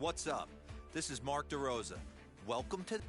What's up? This is Mark DeRosa. Welcome to...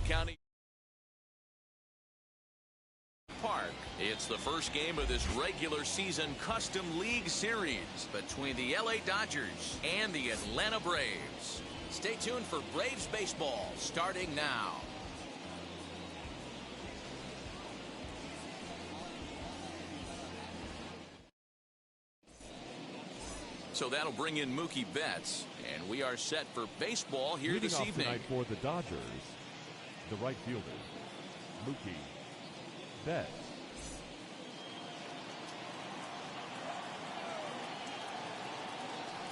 County Park. It's the first game of this regular season Custom League Series between the LA Dodgers and the Atlanta Braves. Stay tuned for Braves baseball starting now. So that'll bring in Mookie Betts, and we are set for baseball here Leading this off evening. tonight for the Dodgers, the right fielder, Mookie Betts.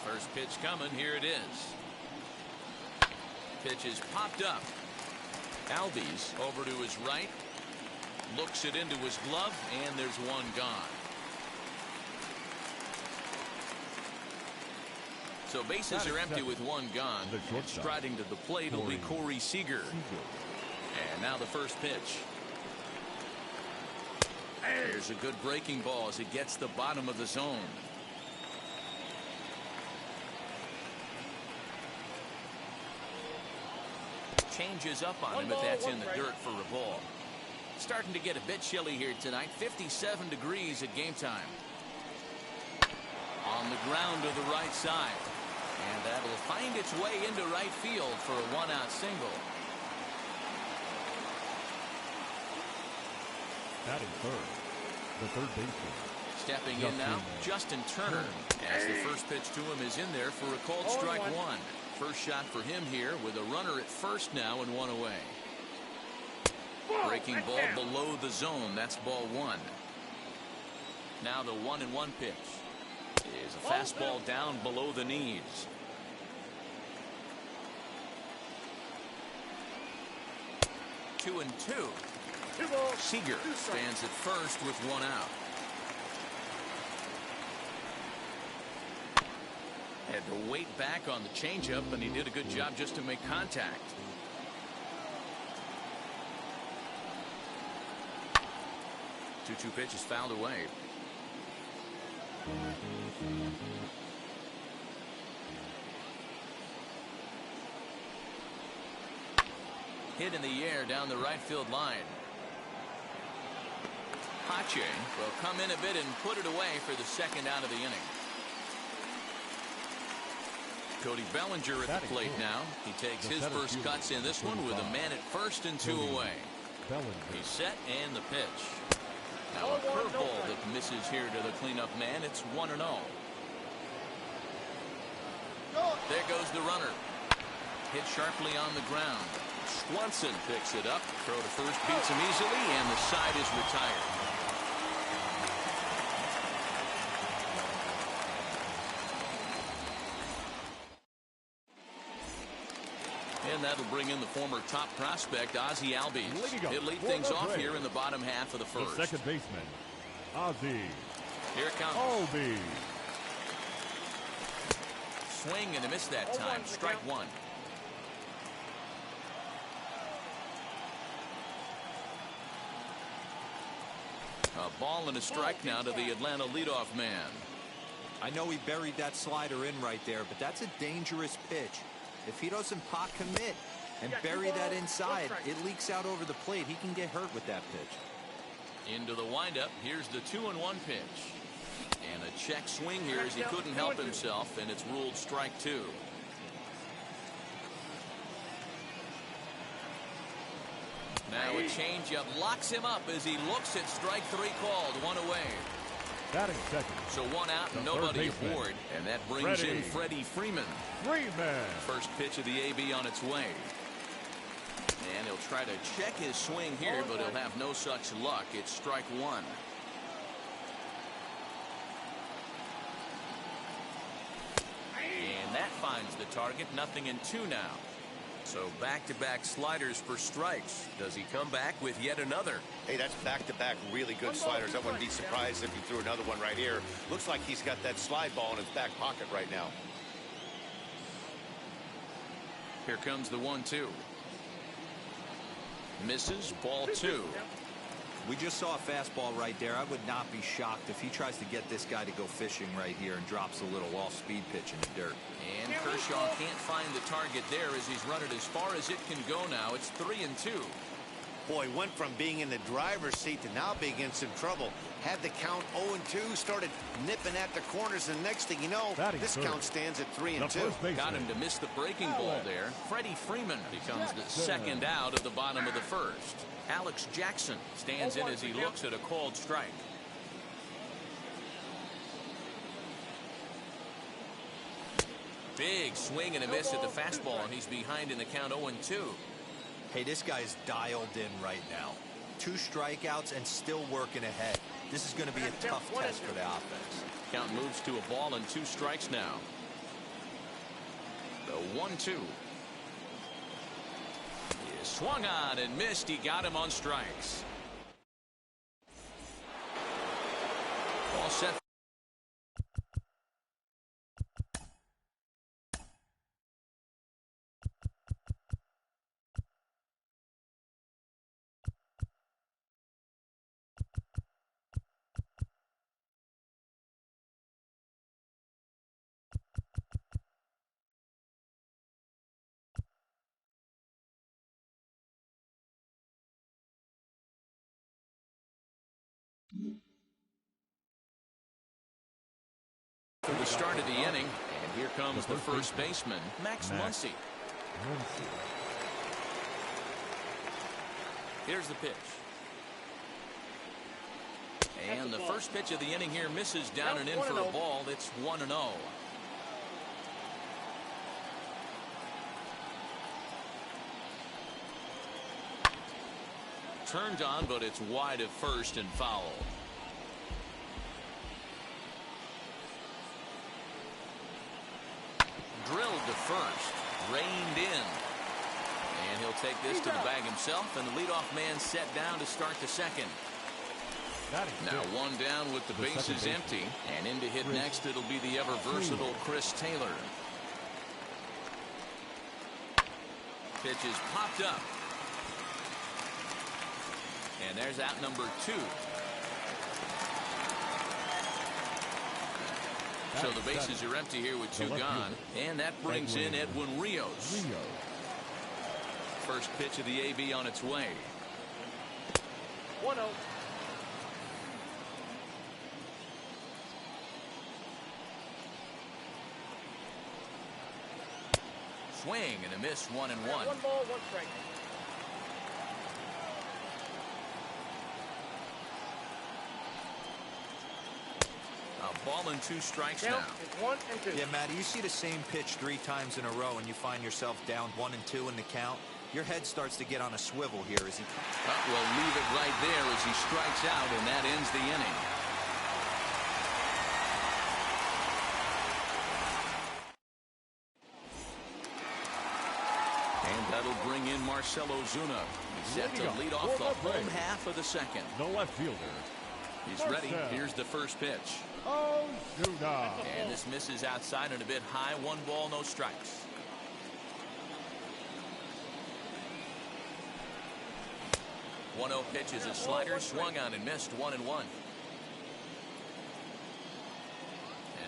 First pitch coming. Here it is. Pitch is popped up. Albies over to his right. Looks it into his glove, and there's one gone. So bases are empty with one gone. Striding to the plate will be Corey Seager. And now the first pitch. There's a good breaking ball as it gets the bottom of the zone. Changes up on him if that's in the dirt for a ball. Starting to get a bit chilly here tonight. 57 degrees at game time. On the ground to the right side. And that'll find its way into right field for a one-out single. Batting third, the third baseman. Stepping in now, Justin Turner. As the first pitch to him is in there for a called strike one. First shot for him here with a runner at first now and one away. Breaking ball below the zone. That's ball one. Now the 1-1 pitch is a fastball down below the knees. Two and two. Seager stands at first with one out. Had to wait back on the changeup, and he did a good job just to make contact. Two pitches fouled away. Hit in the air down the right field line. Pache will come in a bit and put it away for the second out of the inning. Cody Bellinger at the plate now. He takes his first cuts in this one with a man at first and two away. He's set and the pitch. Now a curveball that misses here to the cleanup man. It's 1-0. There goes the runner. Hit sharply on the ground. Swanson picks it up. Throw to first beats him easily, and the side is retired. And that'll bring in the former top prospect, Ozzie Albies. He'll lead things off here in the bottom half of the first. The second baseman, Ozzie. Here it comes. Albies. Swing and a miss that time. Strike one. A ball and a strike now to the Atlanta leadoff man. I know he buried that slider in right there, but that's a dangerous pitch. If he doesn't pot commit and bury that inside, it leaks out over the plate. He can get hurt with that pitch. Into the windup. Here's the 2-1 pitch. And a check swing here as he couldn't help himself, and it's ruled strike two. Now a changeup locks him up as he looks at strike three called. One away. Batting second. So one out and nobody aboard. And that brings in Freddie Freeman. First pitch of the AB on its way. And he'll try to check his swing here, but he'll have no such luck. It's strike one. And that finds the target. 0-2 now. So back-to-back sliders for strikes. Does he come back with yet another? Hey, that's back-to-back really good sliders. I wouldn't be surprised if he threw another one right here. Looks like he's got that slide ball in his back pocket right now. Here comes the 1-2. Misses, ball two. We just saw a fastball right there. I would not be shocked if he tries to get this guy to go fishing right here and drops a little off-speed pitch in the dirt. And Kershaw can't find the target there as he's run it as far as it can go now. It's 3-2. Boy, went from being in the driver's seat to now being in some trouble. Had the count 0-2, started nipping at the corners, and next thing you know, this count stands at 3-2. Got him to miss the breaking ball there. Freddie Freeman becomes the second out of the bottom of the first. Alex Jackson stands in as he looks at a called strike. Big swing and a miss at the fastball, and he's behind in the count 0-2. Hey, this guy's dialed in right now. 2 strikeouts and still working ahead. This is going to be a tough test for the offense. Count moves to a ball and 2 strikes now. The 1-2. He swung on and missed. He got him on strikes. All set. For the start of the inning, and here comes the first baseman, Max Muncy. Here's the pitch. And the first pitch of the inning here misses down and in for a ball. It's 1-0. Turned on, but it's wide at first and foul. Drilled to first, reined in, and he'll take this to the bag himself, and the leadoff man set down to start the second. Now 1 down with the bases empty, and in to hit next it'll be the ever versatile Chris Taylor. Pitch is popped up, and there's out number 2. So the bases are empty here with 2 gone, and that brings in Edwin Rios. First pitch of the AB on its way. 1-0. Swing and a miss, 1-1. 1 ball, 1 strike. A ball and 2 strikes now. It's 1-2. Yeah, Matty, you see the same pitch 3 times in a row and you find yourself down 1-2 in the count. Your head starts to get on a swivel here as he... We'll leave it right there as he strikes out, and that ends the inning. And that'll bring in Marcell Ozuna. He's set to lead off the home half of the second. The left fielder. He's ready. Here's the first pitch. Ozuna. And this misses outside and a bit high. 1 ball, no strikes. One 1-0 pitch is a slider, swung on and missed, 1-1.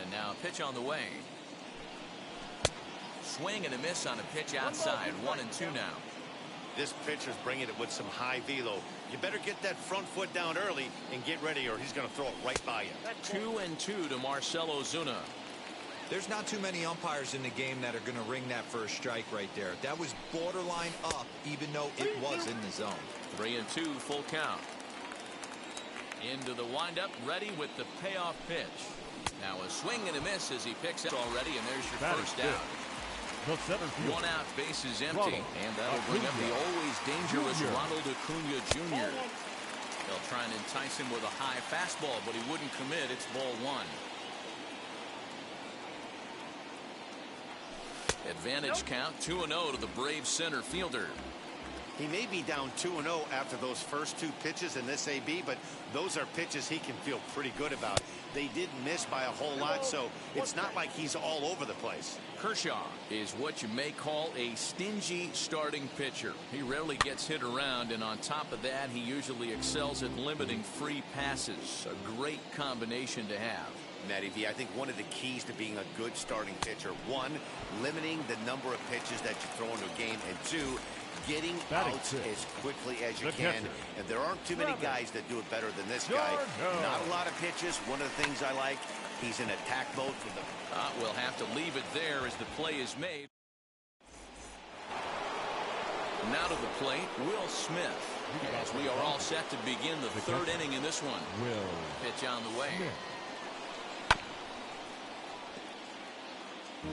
And now a pitch on the way. Swing and a miss on a pitch outside, 1-2 now. This pitcher's bringing it with some high velo. You better get that front foot down early and get ready, or he's going to throw it right by you. 2-2 to Marcell Ozuna. There's not too many umpires in the game that are going to ring that first strike right there. That was borderline up, even though it was in the zone. 3-2, full count. Into the windup, ready with the payoff pitch. Now a swing and a miss as he picks it already, and there's your first out. One out, bases empty, and that'll bring up the always dangerous Ronald Acuna Jr. They'll try and entice him with a high fastball, but he wouldn't commit. It's ball 1. Advantage count, 2-0 to the Braves center fielder. He may be down 2-0 after those first 2 pitches in this AB, but those are pitches he can feel pretty good about. They did miss by a whole lot, so it's not like he's all over the place. Kershaw is what you may call a stingy starting pitcher. He rarely gets hit around, and on top of that, he usually excels at limiting free passes. A great combination to have. Matty V, I think one of the keys to being a good starting pitcher, 1, limiting the number of pitches that you throw into a game, and 2, getting outs as quickly as you can. And there aren't too many guys that do it better than this guy. Not a lot of pitches. One of the things I like, he's in attack mode from the... We'll have to leave it there as the play is made. Now to the plate, Will Smith. As we are all set to begin the 3rd inning in this one. Pitch on the way.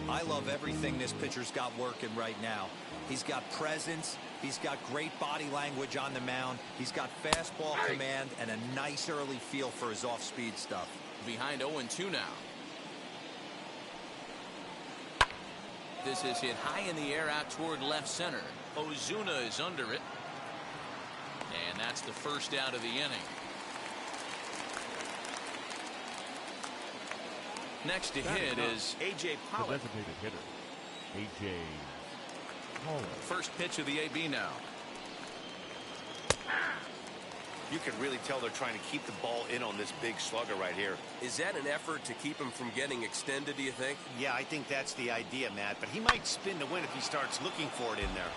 I love everything this pitcher's got working right now. He's got presence. He's got great body language on the mound. He's got fastball command and a nice early feel for his off-speed stuff. Behind 0-2 now. This is hit high in the air out toward left center. Ozuna is under it. And that's the first out of the inning. Next to hit is A.J. Pollock. The designated hitter, A.J. Pollock. First pitch of the AB now. You can really tell they're trying to keep the ball in on this big slugger right here. Is that an effort to keep him from getting extended, do you think? Yeah, I think that's the idea, Matt. But he might spin to win if he starts looking for it in there.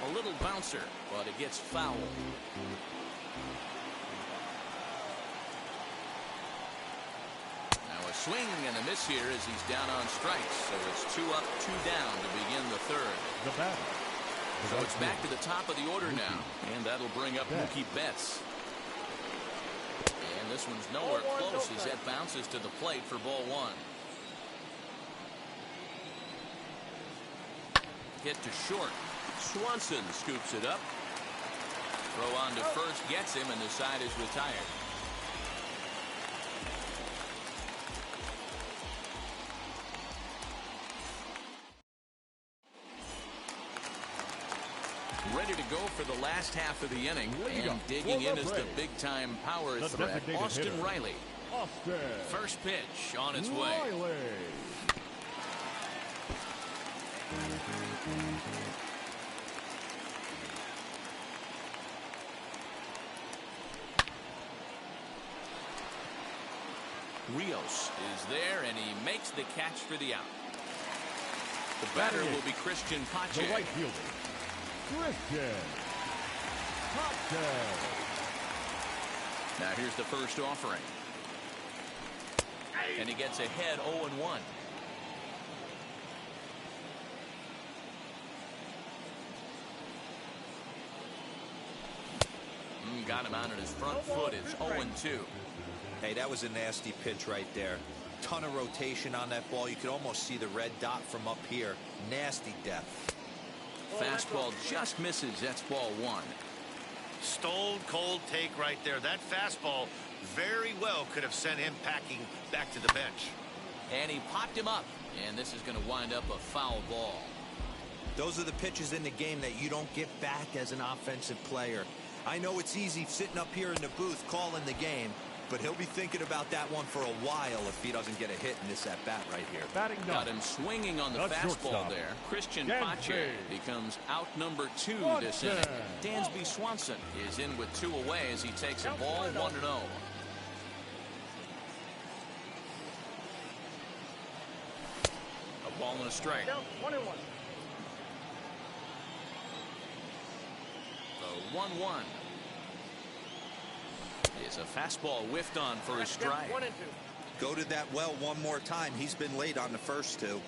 A little bouncer, but it gets foul. Now a swing and a miss here as he's down on strikes. So it's 2 up, 2 down to begin the 3rd. The batter. So it's back to the top of the order now. And that'll bring up Mookie Betts. And this one's nowhere close as that bounces to the plate for ball 1. Hit to short. Swanson scoops it up. Throw on to first gets him, and the side is retired. Ready to go for the last half of the inning, and digging in is the big-time power threat, Austin Riley. First pitch on its way. Rios is there, and he makes the catch for the out. The batter will be Christian Pache. The right fielder, Christian Pache. Now here's the first offering. And he gets ahead 0-1. Got him out on his front foot. It's 0-2. Hey, that was a nasty pitch right there. Ton of rotation on that ball. You could almost see the red dot from up here. Nasty depth. Fastball just misses. That's ball 1. Stone cold take right there. That fastball very well could have sent him packing back to the bench. And he popped him up. And this is going to wind up a foul ball. Those are the pitches in the game that you don't get back as an offensive player. I know it's easy sitting up here in the booth calling the game, but he'll be thinking about that one for a while if he doesn't get a hit in this at-bat right here. Got him swinging on the fastball there. Christian Pache becomes out number 2 this inning. Dansby Swanson is in with 2 away as he takes a ball 1-0. A ball and a strike. 1-1. The 1-1 is a fastball whiffed on for a strike. 1-2. Go to that well one more time. He's been late on the first 2.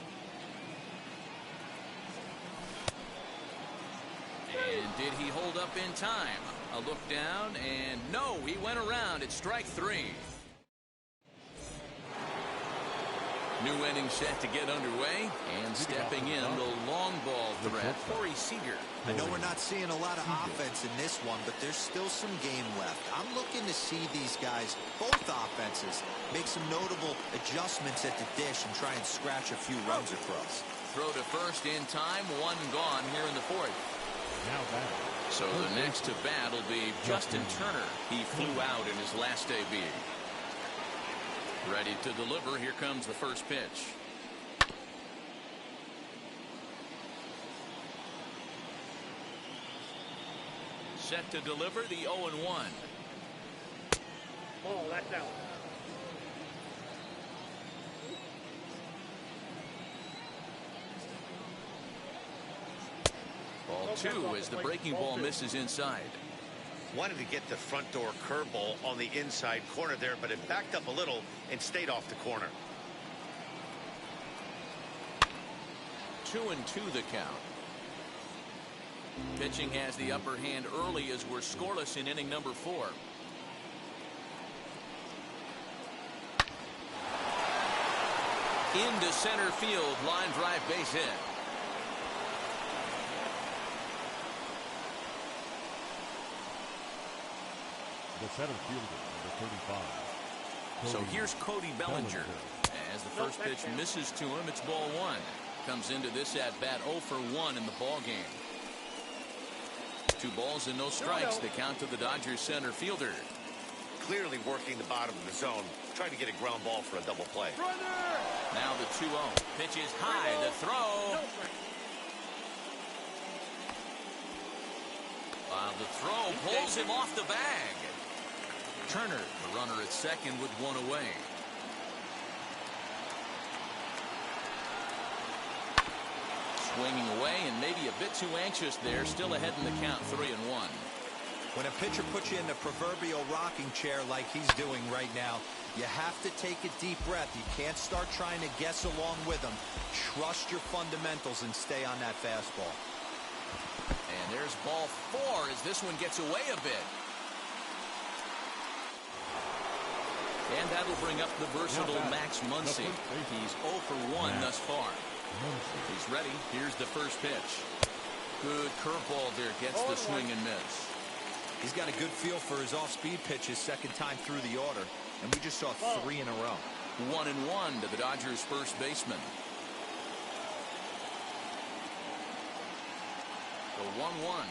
And did he hold up in time? A look down, and no, he went around. It's strike 3. New inning set to get underway, and stepping in the long ball threat, Corey Seager. I know we're not seeing a lot of offense in this one, but there's still some game left. I'm looking to see these guys, both offenses, make some notable adjustments at the dish and try and scratch a few runs across. Throw to first in time, one gone here in the fourth. Now batting. So the next to bat will be Justin Turner. He flew out in his last debut. Ready to deliver. Here comes the first pitch. Set to deliver the 0-1. Ball, that's out. Ball 2 as the breaking ball misses inside. Wanted to get the front door curveball on the inside corner there, but it backed up a little and stayed off the corner. 2-2 the count. Pitching has the upper hand early as we're scoreless in inning number 4. Into center field, line drive, base hit. The center fielder, number 35. So here's Cody Bellinger. As the first pitch misses to him, it's ball 1. Comes into this at bat 0 for 1 in the ball game. 2 balls and no strikes. The count to the Dodgers center fielder. Clearly working the bottom of the zone, trying to get a ground ball for a double play. Now the 2-0. Pitch is high. The throw. The throw pulls him off the bag. Turner, the runner at second with 1 away. Swinging away and maybe a bit too anxious there. Still ahead in the count, 3-1. When a pitcher puts you in the proverbial rocking chair like he's doing right now, you have to take a deep breath. You can't start trying to guess along with him. Trust your fundamentals and stay on that fastball. And there's ball 4 as this one gets away a bit. And that'll bring up the versatile Max Muncy. He's 0 for 1 thus far. He's ready. Here's the first pitch. Good curveball there. Gets the swing and miss. He's got a good feel for his off-speed pitches second time through the order. And we just saw 3 in a row. 1-1 to the Dodgers first baseman. The 1-1.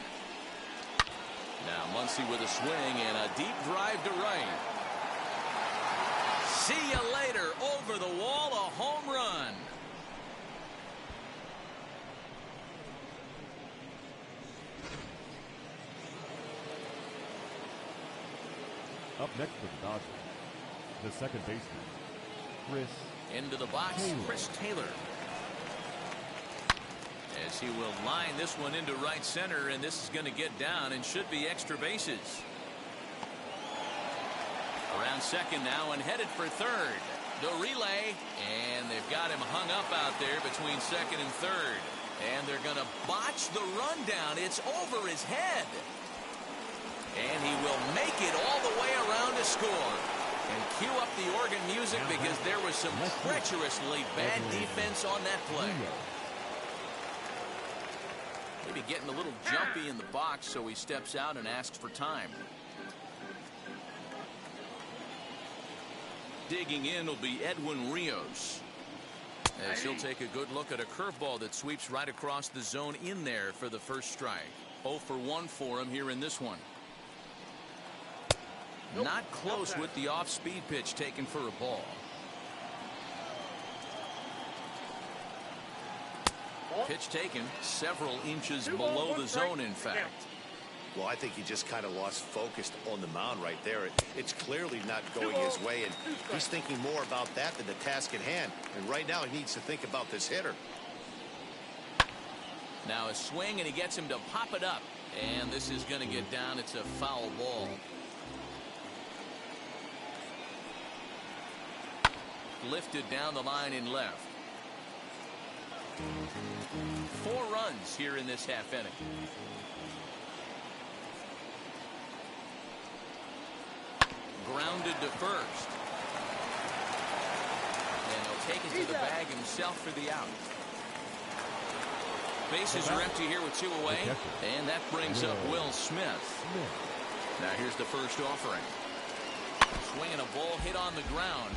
Now Muncy with a swing and a deep drive to right. See you later. Over the wall, a home run. Up next for the Dodgers, the second baseman, Chris. Into the box, Chris Taylor. As he will line this one into right center, and this is going to get down and should be extra bases. Around second now and headed for third. The relay, and they've got him hung up out there between second and third. And they're going to botch the rundown. It's over his head. And he will make it all the way around to score. And cue up the organ music because there was some treacherously bad defense on that play. Maybe getting a little jumpy in the box, so he steps out and asks for time. Digging in will be Edwin Rios, as he'll take a good look at a curveball that sweeps right across the zone in there for the first strike. 0 for 1 for him here in this one. Not close with the off-speed pitch taken for a ball. Pitch taken several inches below the zone, in fact. Well, I think he just kind of lost focus on the mound right there. It's clearly not going his way, and he's thinking more about that than the task at hand. And right now he needs to think about this hitter. Now a swing, and he gets him to pop it up. And this is going to get down. It's a foul ball. Lifted down the line in left. 4 runs here in this half inning. Grounded to first. And he'll take it to the bag himself for the out. Bases are empty here with 2 away, and that brings up Will Smith. Now here's the first offering. Swinging a ball hit on the ground.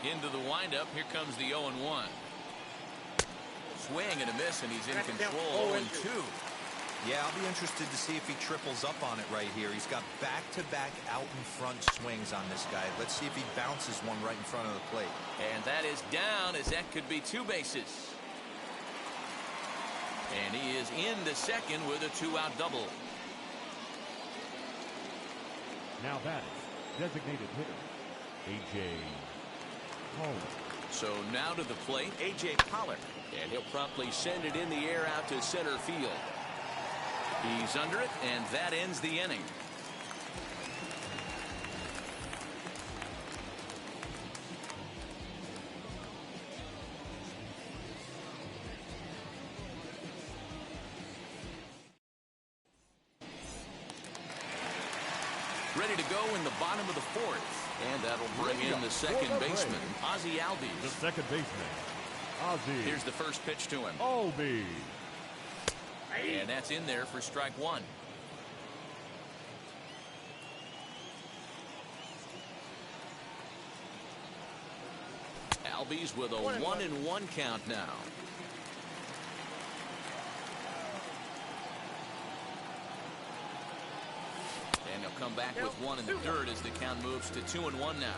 Into the windup. Here comes the 0-1. Swing and a miss, and he's in control. 0-2. Yeah, I'll be interested to see if he triples up on it right here. He's got back-to-back out-in-front swings on this guy. Let's see if he bounces one right in front of the plate. And that is down, as that could be 2 bases. And he is into second with a 2-out double. Now batting, designated hitter, A.J. Pollard. So now to the plate, A.J. Pollard. And he'll promptly send it in the air out to center field. He's under it, and that ends the inning. Ready to go in the bottom of the 4th. And that'll bring in the second baseman, Ozzie Albies. The second baseman, Ozzie. Here's the first pitch to him. Albies. And that's in there for strike 1. Albies with a 1-1 count now. And he'll come back with 1 in the dirt as the count moves to 2-1 now.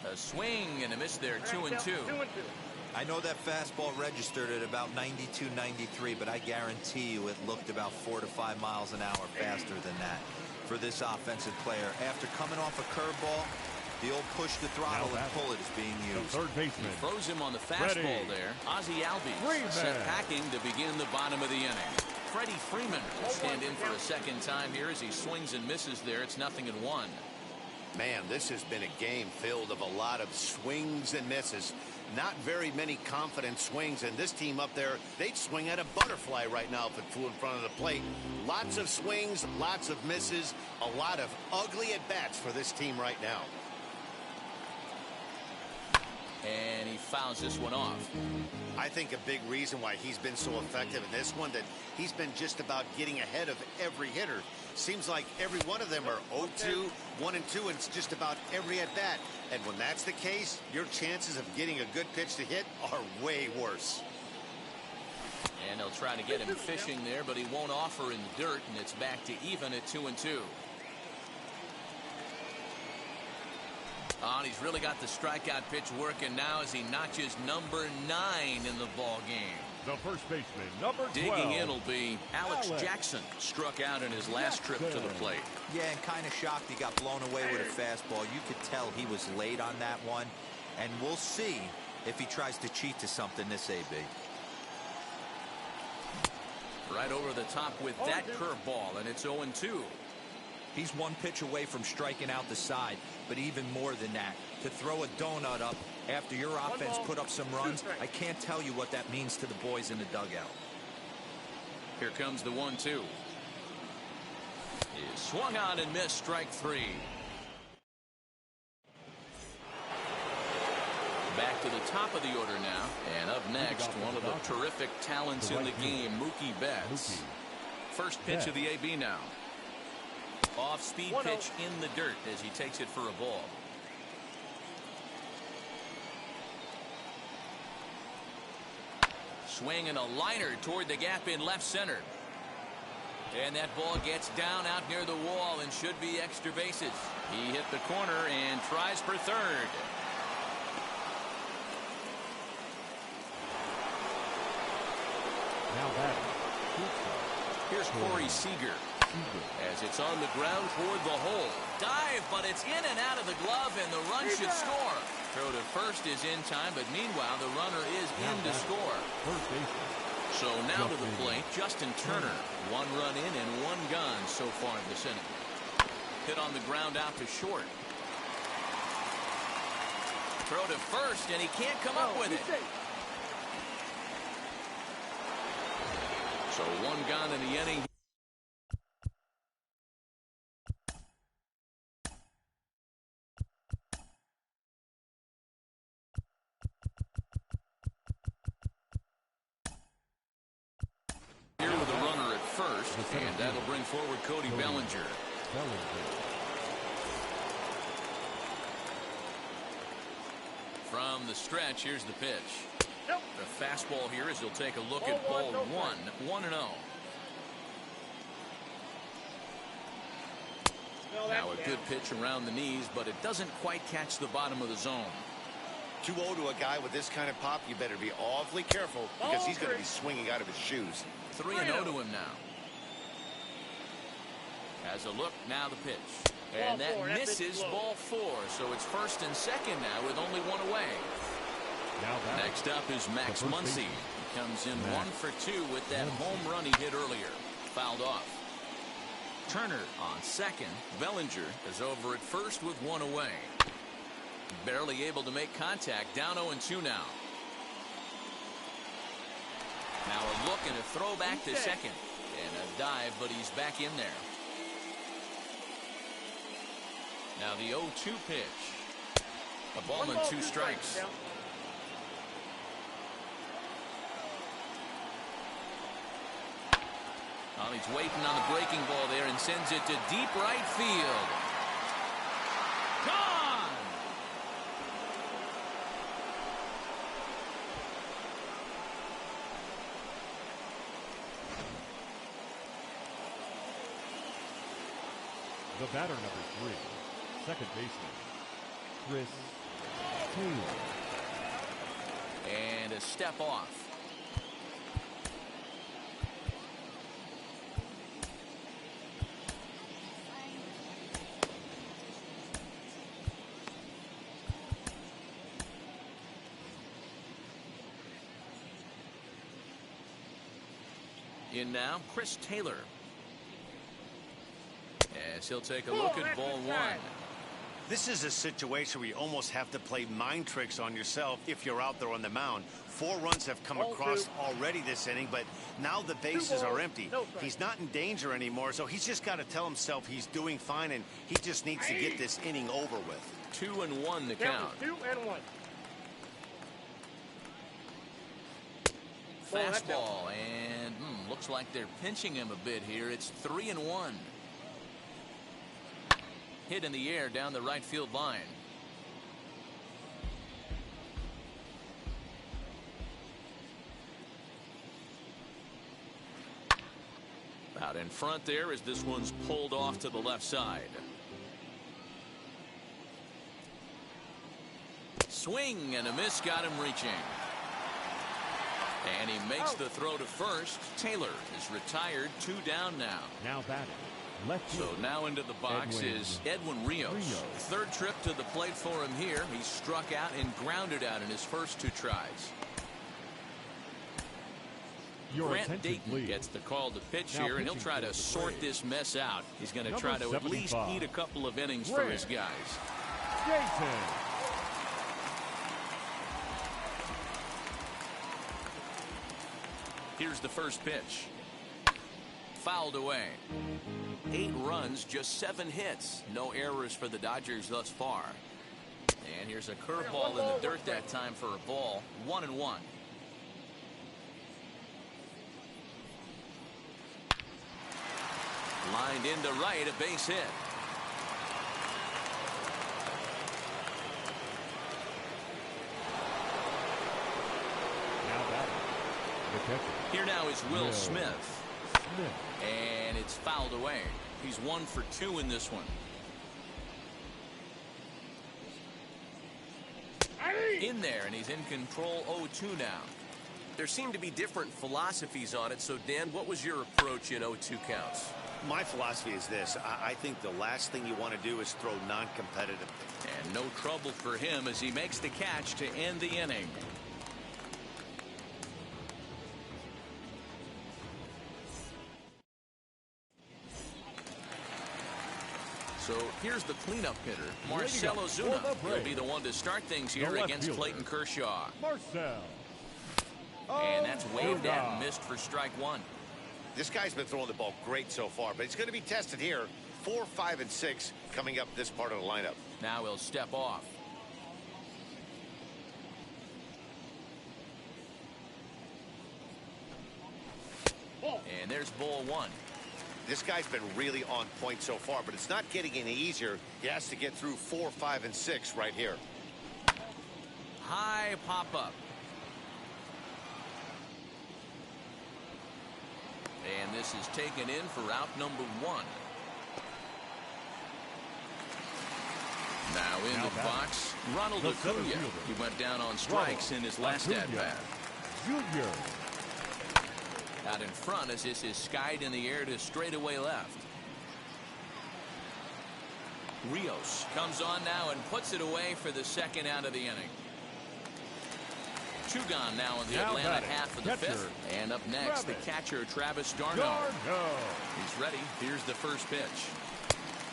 A swing and a miss there, 2-2. I know that fastball registered at about 92, 93, but I guarantee you it looked about 4 to 5 miles an hour faster than that for this offensive player. After coming off a curveball, the old push the throttle and pull it is being used. The third baseman. He froze him on the fastball there. Ozzie Albies set packing to begin the bottom of the inning. Freddie Freeman will stand in for a second time here as he swings and misses there. It's 0-1. Man, this has been a game filled of a lot of swings and misses. Not very many confident swings, and this team up there, they'd swing at a butterfly right now if it flew in front of the plate. Lots of swings, lots of misses, a lot of ugly at-bats for this team right now. And he fouls this one off. I think a big reason why he's been so effective in this one, that he's been just about getting ahead of every hitter. Seems like every one of them are 0-2, 1-2, and it's just about every at-bat. And when that's the case, your chances of getting a good pitch to hit are way worse. And they'll try to get him fishing there, but he won't offer in the dirt, and it's back to even at 2-2. Oh, and he's really got the strikeout pitch working now as he notches number 9 in the ball game. The first baseman, number 12. Digging in will be Alex Jackson. Struck out in his last trip to the plate. Yeah, and kind of shocked he got blown away with a fastball. You could tell he was late on that one. And we'll see if he tries to cheat to something this AB. Right over the top with that curveball, and it's 0-2. He's one pitch away from striking out the side, but even more than that, to throw a donut up after your offense put up some runs, I can't tell you what that means to the boys in the dugout. Here comes the 1-2. He swung on and missed, strike 3. Back to the top of the order now, and up next, one of the terrific talents in the game, Mookie Betts. First pitch of the AB now. Off-speed pitch in the dirt as he takes it for a ball. Swing and a liner toward the gap in left center. And that ball gets down out near the wall and should be extra bases. He hit the corner and tries for third. Now batting. Here's Corey Seager. As it's on the ground toward the hole. Dive, but it's in and out of the glove, and the run should score. Throw to first is in time, but meanwhile, the runner is in to score. So now to the plate, Justin Turner. 1 run in and 1 gone so far this inning. Hit on the ground out to short. Throw to first, and he can't come up with it. So one gone in the inning. Here with a runner at first, and that'll bring forward Cody Bellinger. From the stretch, here's the pitch. The fastball here as he'll take a look at ball one, 1-0. Now a good pitch around the knees, but it doesn't quite catch the bottom of the zone. 2-0 to a guy with this kind of pop, you better be awfully careful because he's going to be swinging out of his shoes. 3-0 to him now. Has a look, now the pitch. And that misses ball 4, so it's first and second now with only one away. Next up is Max Muncy. He comes in 1 for 2 with that home run he hit earlier. Fouled off. Turner on second. Bellinger is over at first with 1 away. Barely able to make contact. Down 0-2 now. Now a look and a throw back to second. And a dive, but he's back in there. Now the 0-2 pitch. A ball and 2 strikes. Well, he's waiting on the breaking ball there and sends it to deep right field. Gone! The batter number 3, second baseman, Chris Taylor. And a step off. In now, Chris Taylor. As he'll take a look at ball 1. This is a situation where you almost have to play mind tricks on yourself if you're out there on the mound. 4 runs have come across already this inning, but now the bases are empty. He's not in danger anymore, so he's just got to tell himself he's doing fine, and he just needs to get this inning over with. 2-1 the count. 2-1. Fastball, and looks like they're pinching him a bit here. It's 3-1. Hit in the air down the right field line. Out in front there as this one's pulled off to the left side. Swing and a miss, got him reaching. And he makes the throw to first. Taylor is retired, 2 down now. Now batting. So now into the box is Edwin Rios. Third trip to the plate for him here. He struck out and grounded out in his first 2 tries. Grant Dayton gets the call to pitch here, and he'll try to sort this mess out. He's going to try to at least eat a couple of innings for his guys. Here's the first pitch. Fouled away. 8 runs, just 7 hits. No errors for the Dodgers thus far. And here's a curveball in the dirt that time for a ball. 1-1. Lined into right, a base hit. Here now is Will Smith. And it's fouled away. He's 1 for 2 in this one. In there, and he's in control. 0-2 now. There seem to be different philosophies on it. So, Dan, what was your approach in 0-2 counts? My philosophy is this. I think the last thing you want to do is throw non-competitive. And no trouble for him as he makes the catch to end the inning. So here's the cleanup hitter, Marcell Ozuna. He'll be the one to start things here against Clayton Kershaw. And that's waved at and missed for strike 1. This guy's been throwing the ball great so far, but he's going to be tested here. 4, 5, and 6 coming up this part of the lineup. Now he'll step off. And there's ball 1. This guy's been really on point so far, but it's not getting any easier. He has to get through 4, 5, and 6 right here. High pop up. And this is taken in for out number 1. Now in the box, Ronald Acuna. He went down on strikes in his last at-bat. Junior. Out in front as this is skied in the air to straightaway left. Rios comes on now and puts it away for the second out of the inning. 2 gone now in the Atlanta half of the 5th. And up next, the catcher, Travis d'Arnaud. He's ready. Here's the first pitch.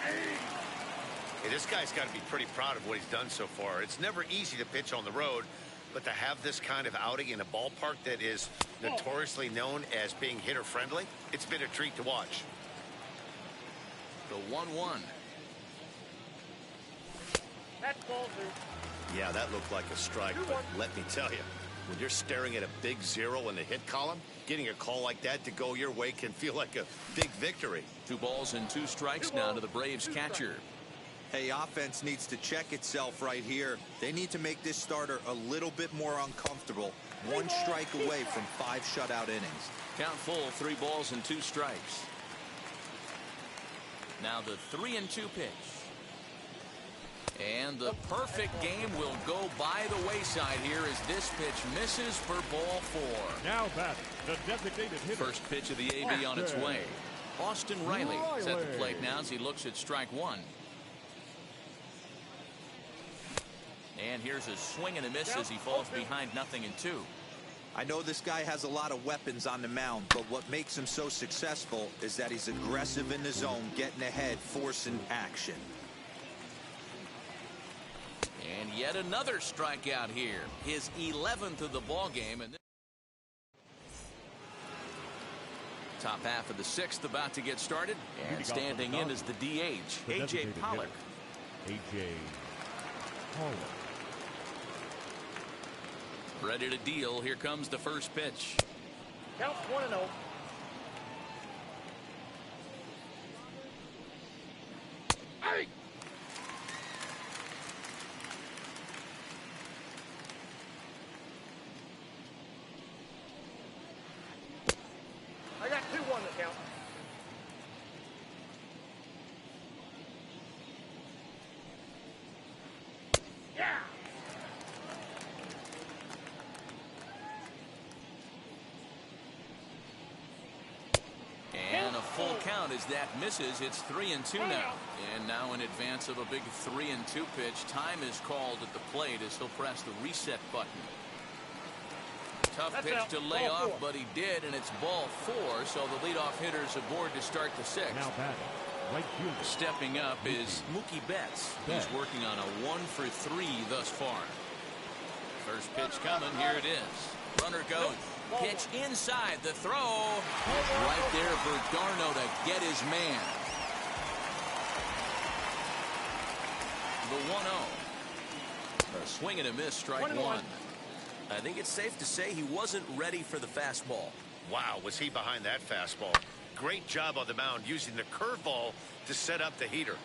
Hey, this guy's got to be pretty proud of what he's done so far. It's never easy to pitch on the road, but to have this kind of outing in a ballpark that is notoriously known as being hitter-friendly, it's been a treat to watch. The 1-1. That's ball 2. Yeah, that looked like a strike, but let me tell you, when you're staring at a big 0 in the hit column, getting a call like that to go your way can feel like a big victory. 2 balls and 2 strikes now to the Braves catcher. Hey, offense needs to check itself right here. They need to make this starter a little bit more uncomfortable. 1 strike away from 5 shutout innings. Count full, 3 balls and 2 strikes. Now the 3-2 pitch. And the perfect game will go by the wayside here as this pitch misses for ball 4. Now batting, the designated hitter. First pitch of the AB on its way. Austin Riley is at the plate now as he looks at strike 1. And here's a swing and a miss as he falls behind 0-2. I know this guy has a lot of weapons on the mound, but what makes him so successful is that he's aggressive in the zone, getting ahead, forcing action. And yet another strikeout here. His 11th of the ball game. And top half of the 6th about to get started. And standing in is the DH, A.J. Pollock. A.J. Pollock. Ready to deal. Here comes the first pitch. Counts 1-0. Hey! I got 2-1 to count. Yeah. And a full count as that misses. It's 3-2 now. And now in advance of a big 3-2 pitch, time is called at the plate as he'll press the reset button. Tough pitch to lay off, but he did, and it's ball 4, so the leadoff hitter's aboard to start the 6th. Now batting, right fielder. Stepping up is Mookie Betts. He's working on a 1-for-3 thus far. First pitch coming. Here it is. Runner goes. Pitch inside. The throw. Right there for d'Arnaud to get his man. The 1-0. A swing and a miss, strike 1. I think it's safe to say he wasn't ready for the fastball. Wow, was he behind that fastball. Great job on the mound using the curveball to set up the heater.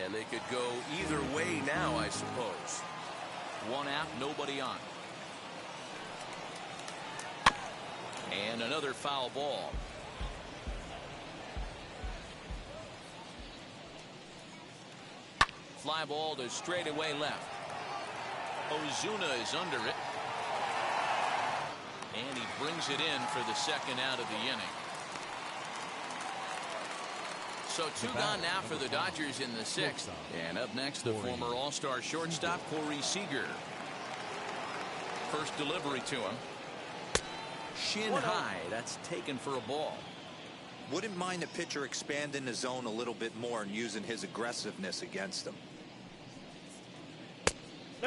And they could go either way now, I suppose. 1 out, nobody on. And another foul ball. Fly ball to straightaway left. Ozuna is under it. And he brings it in for the second out of the inning. So 2 gone now for the Dodgers in the 6th. And up next, the former All-Star shortstop, Corey Seager. First delivery to him. Shin high. That's taken for a ball. Wouldn't mind the pitcher expanding the zone a little bit more and using his aggressiveness against them.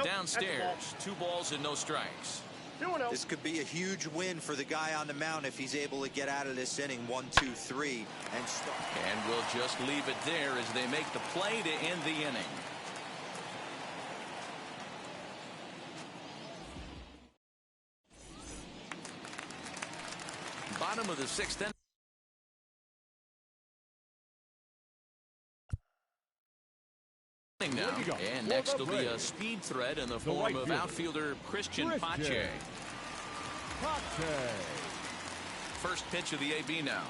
Downstairs, 2 balls and no strikes. 2-0. This could be a huge win for the guy on the mound if he's able to get out of this inning 1, 2, 3 and start. And we'll just leave it there as they make the play to end the inning. Bottom of the 6th inning. Now. And next will be a speed threat in the form of outfielder Christian Pache. First pitch of the AB now.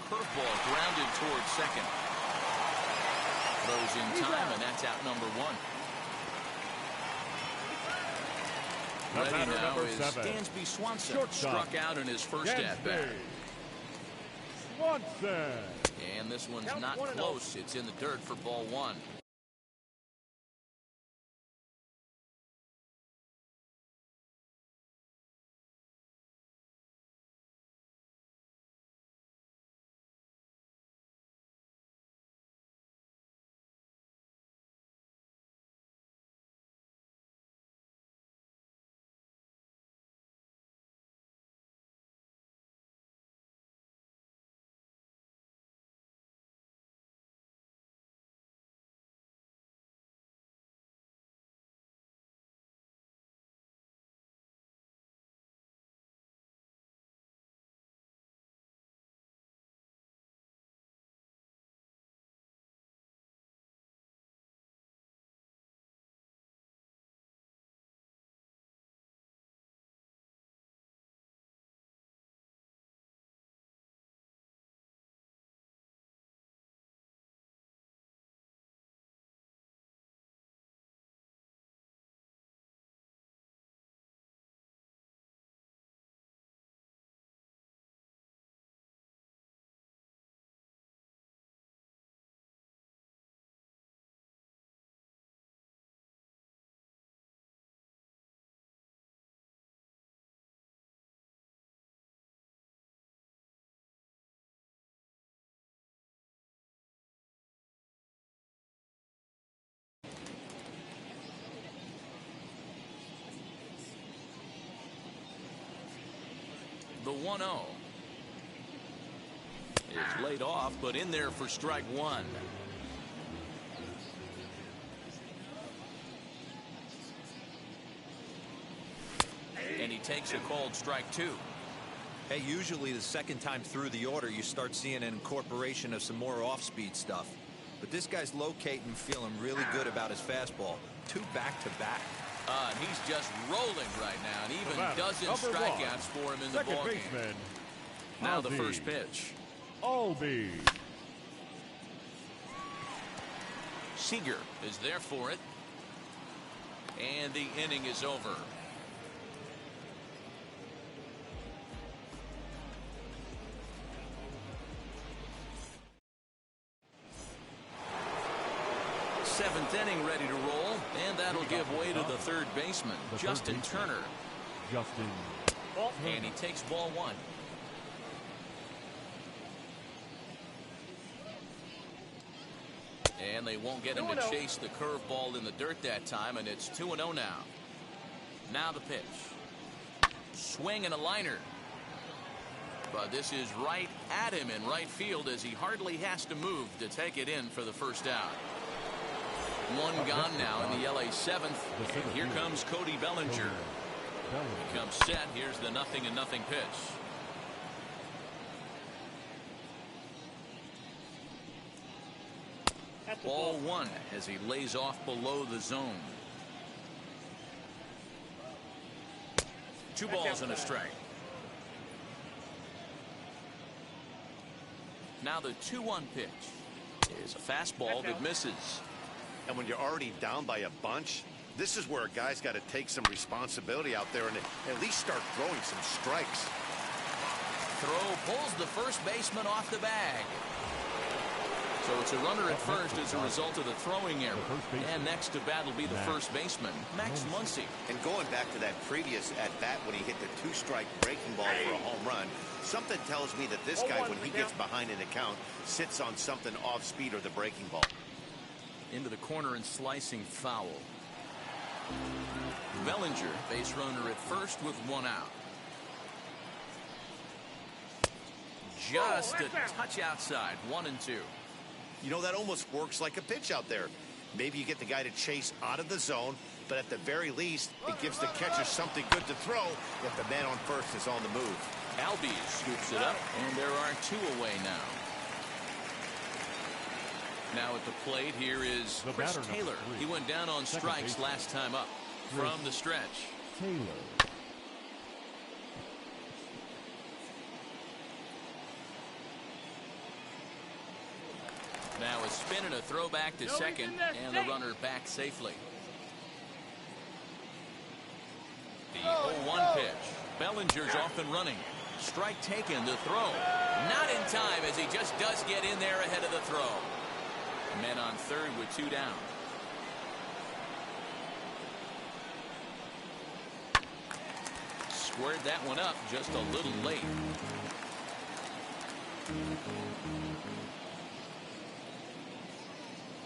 Curveball grounded towards second. Throws in time, and that's out number 1. Ready now is Dansby Swanson. Struck out in his first at-bat. Swanson. And this one's not close. It's in the dirt for ball 1. The 1-0 is laid off, but in there for strike 1. And he takes a called strike 2. Hey, usually the second time through the order you start seeing an incorporation of some more off-speed stuff. But this guy's locating, feeling really good about his fastball. 2 back-to-back. And he's just rolling right now, and even dozen strikeouts for him in the ballgame. Now the first pitch. Albi. Seager is there for it. And the inning is over. Seventh inning ready to roll, and that'll give way to the third baseman, Justin Turner. And he takes ball 1. And they won't get him to chase the curveball in the dirt that time, and it's 2-0 now. Now the pitch. Swing and a liner. But this is right at him in right field as he hardly has to move to take it in for the first out. 1 gone now in the LA 7th. And here comes Cody Bellinger. He comes set. Here's the 0-0 pitch. Ball 1 as he lays off below the zone. 2 balls and a strike. Now the 2-1 pitch is a fastball that misses. And when you're already down by a bunch, this is where a guy's got to take some responsibility out there and at least start throwing some strikes. Throw pulls the first baseman off the bag. So it's a runner at first as a result of the throwing error. And next to bat will be the first baseman, Max Muncy. And going back to that previous at-bat when he hit the 2-strike breaking ball for a home run, something tells me that this guy, when he gets behind in the count, sits on something off speed or the breaking ball. Into the corner and slicing foul. Bellinger, base runner at first with one out. Just a touch outside, 1-2. You know, that almost works like a pitch out there. Maybe you get the guy to chase out of the zone, but at the very least, it gives the catcher something good to throw if the man on first is on the move. Albies scoops it up, and there are 2 away now. Now at the plate, here is Chris Taylor. He went down on strikes last time up. From the stretch. Taylor. Now a spin and a throw back to second, and the runner back safely. The 0-1 pitch. Bellinger's off and running. Strike taken, the throw. Not in time, as he just does get in there ahead of the throw. Men on third with 2 down. Squared that one up just a little late.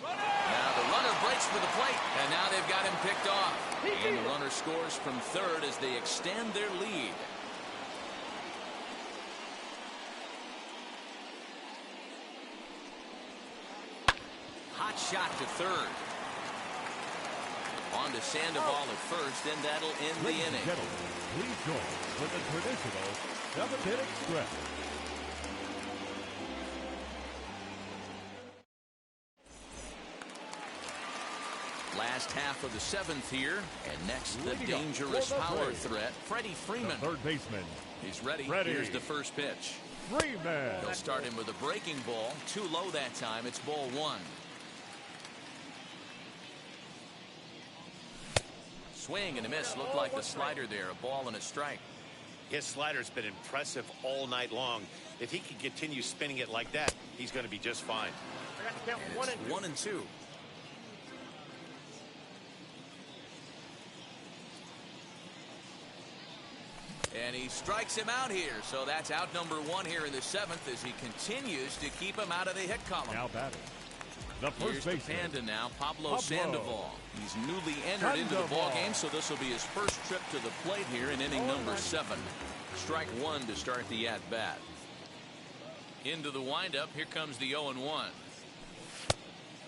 Now the runner breaks for the plate, and now they've got him picked off. And the runner scores from third as they extend their lead. Hot shot to third. On to Sandoval at first, and that'll end the inning. Please join with the traditional 7-inning stretch. Last half of the 7th here, and next the dangerous power threat, Freddie Freeman. The third baseman. He's ready. Here's the first pitch. Freeman. He'll start him with a breaking ball. Too low that time. It's ball 1. Swing and a miss. Looked like the slider there. A ball and a strike. His slider's been impressive all night long. If he can continue spinning it like that, he's going to be just fine. I got to count 1 and 2. And he strikes him out here. So that's out number 1 here in the 7th as he continues to keep him out of the hit column. Now batting. The first Here's the Panda now, Pablo Sandoval. He's newly entered into the ball game, so this will be his first trip to the plate here in inning number 7. Strike 1 to start the at-bat. Into the windup, here comes the 0-1.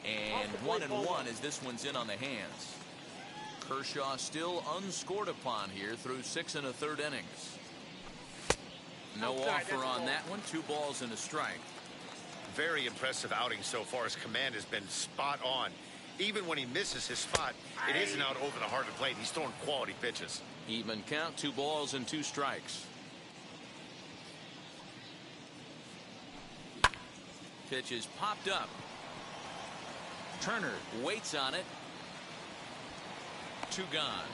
And 1-1 as this one's in on the hands. Kershaw still unscored upon here through 6 1/3 innings. No offer on that one. 2 balls and a strike. Very impressive outing so far. His command has been spot on. Even when he misses his spot, it isn't out over the heart of the plate. He's throwing quality pitches. Even count, 2 balls and 2 strikes. Pitch is popped up. Turner waits on it. 2 gone.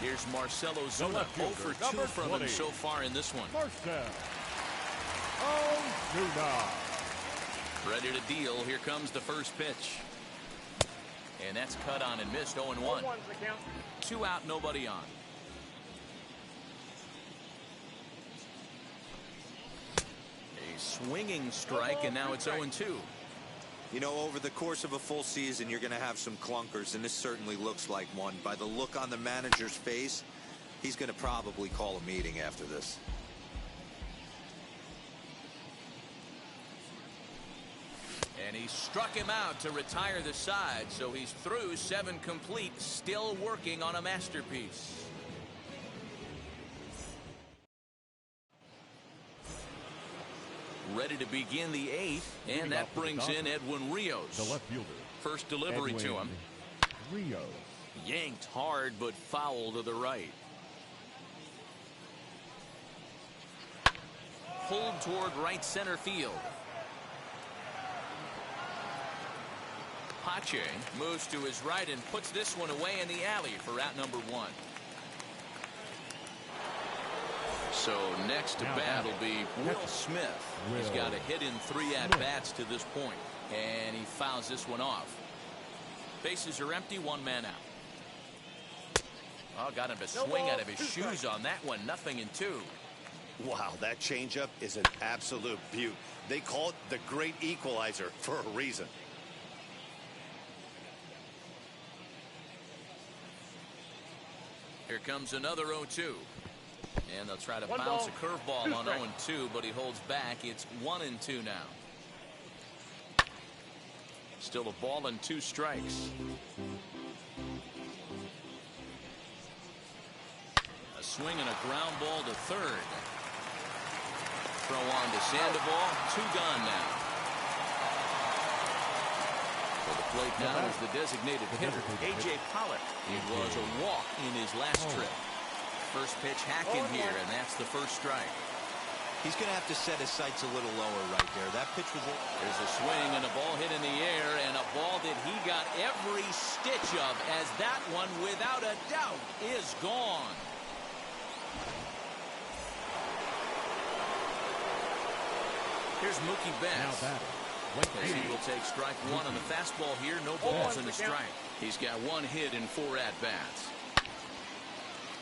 Here's Marcelo Zuna. 0 for 2 from him so far in this one. Zuna. Ready to deal. Here comes the first pitch. And that's cut on and missed. 0-1. 2 out, nobody on. A swinging strike, and now it's 0-2. You know, over the course of a full season, you're going to have some clunkers, and this certainly looks like one. By the look on the manager's face, he's going to probably call a meeting after this. And he struck him out to retire the side, so he's through 7 complete, still working on a masterpiece. Ready to begin the 8th, and that brings in Edwin Rios. The left fielder. First delivery to him. Rios. Yanked hard, but foul to the right. Pulled toward right center field. Pache moves to his right and puts this one away in the alley for out number 1. So next to bat will be Will Smith. He's got a hit in 3 at-bats to this point, and he fouls this one off. Bases are empty, 1 man out. Oh, got him to swing out of his shoes on that one. 0-2. Wow, that changeup is an absolute beaut. They call it the great equalizer for a reason. Here comes another 0-2. And they'll try to One bounce ball, a curveball two on strikes. 0-2, but he holds back. It's 1-2 now. Still a ball and 2 strikes. A swing and a ground ball to third. Throw on to Sandoval. 2 gone now. For the plate now is the designated hitter, A.J. Pollock. It was a walk in his last trip. First pitch hack in here, and that's the first strike. He's going to have to set his sights a little lower right there. That pitch was... There's a swing and a ball hit in the air, and a ball that he got every stitch of, as that one, without a doubt, is gone. Here's Mookie Betts. As he will take strike 1 on the fastball here. No balls in the strike. He's got 1 hit in 4 at-bats.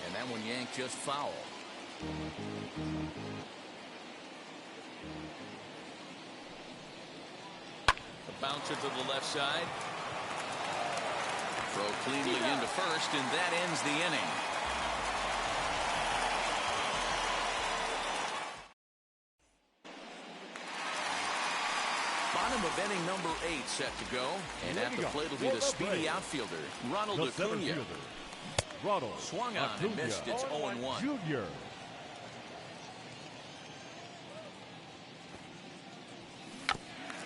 And that one yanked just foul. The bouncer to the left side. Throw cleanly into first, and that ends the inning. Bottom of inning number 8 set to go. And at the plate will be the speedy outfielder, Ronald Acuna. Ronald Swung on and missed. It's 0-1. Junior.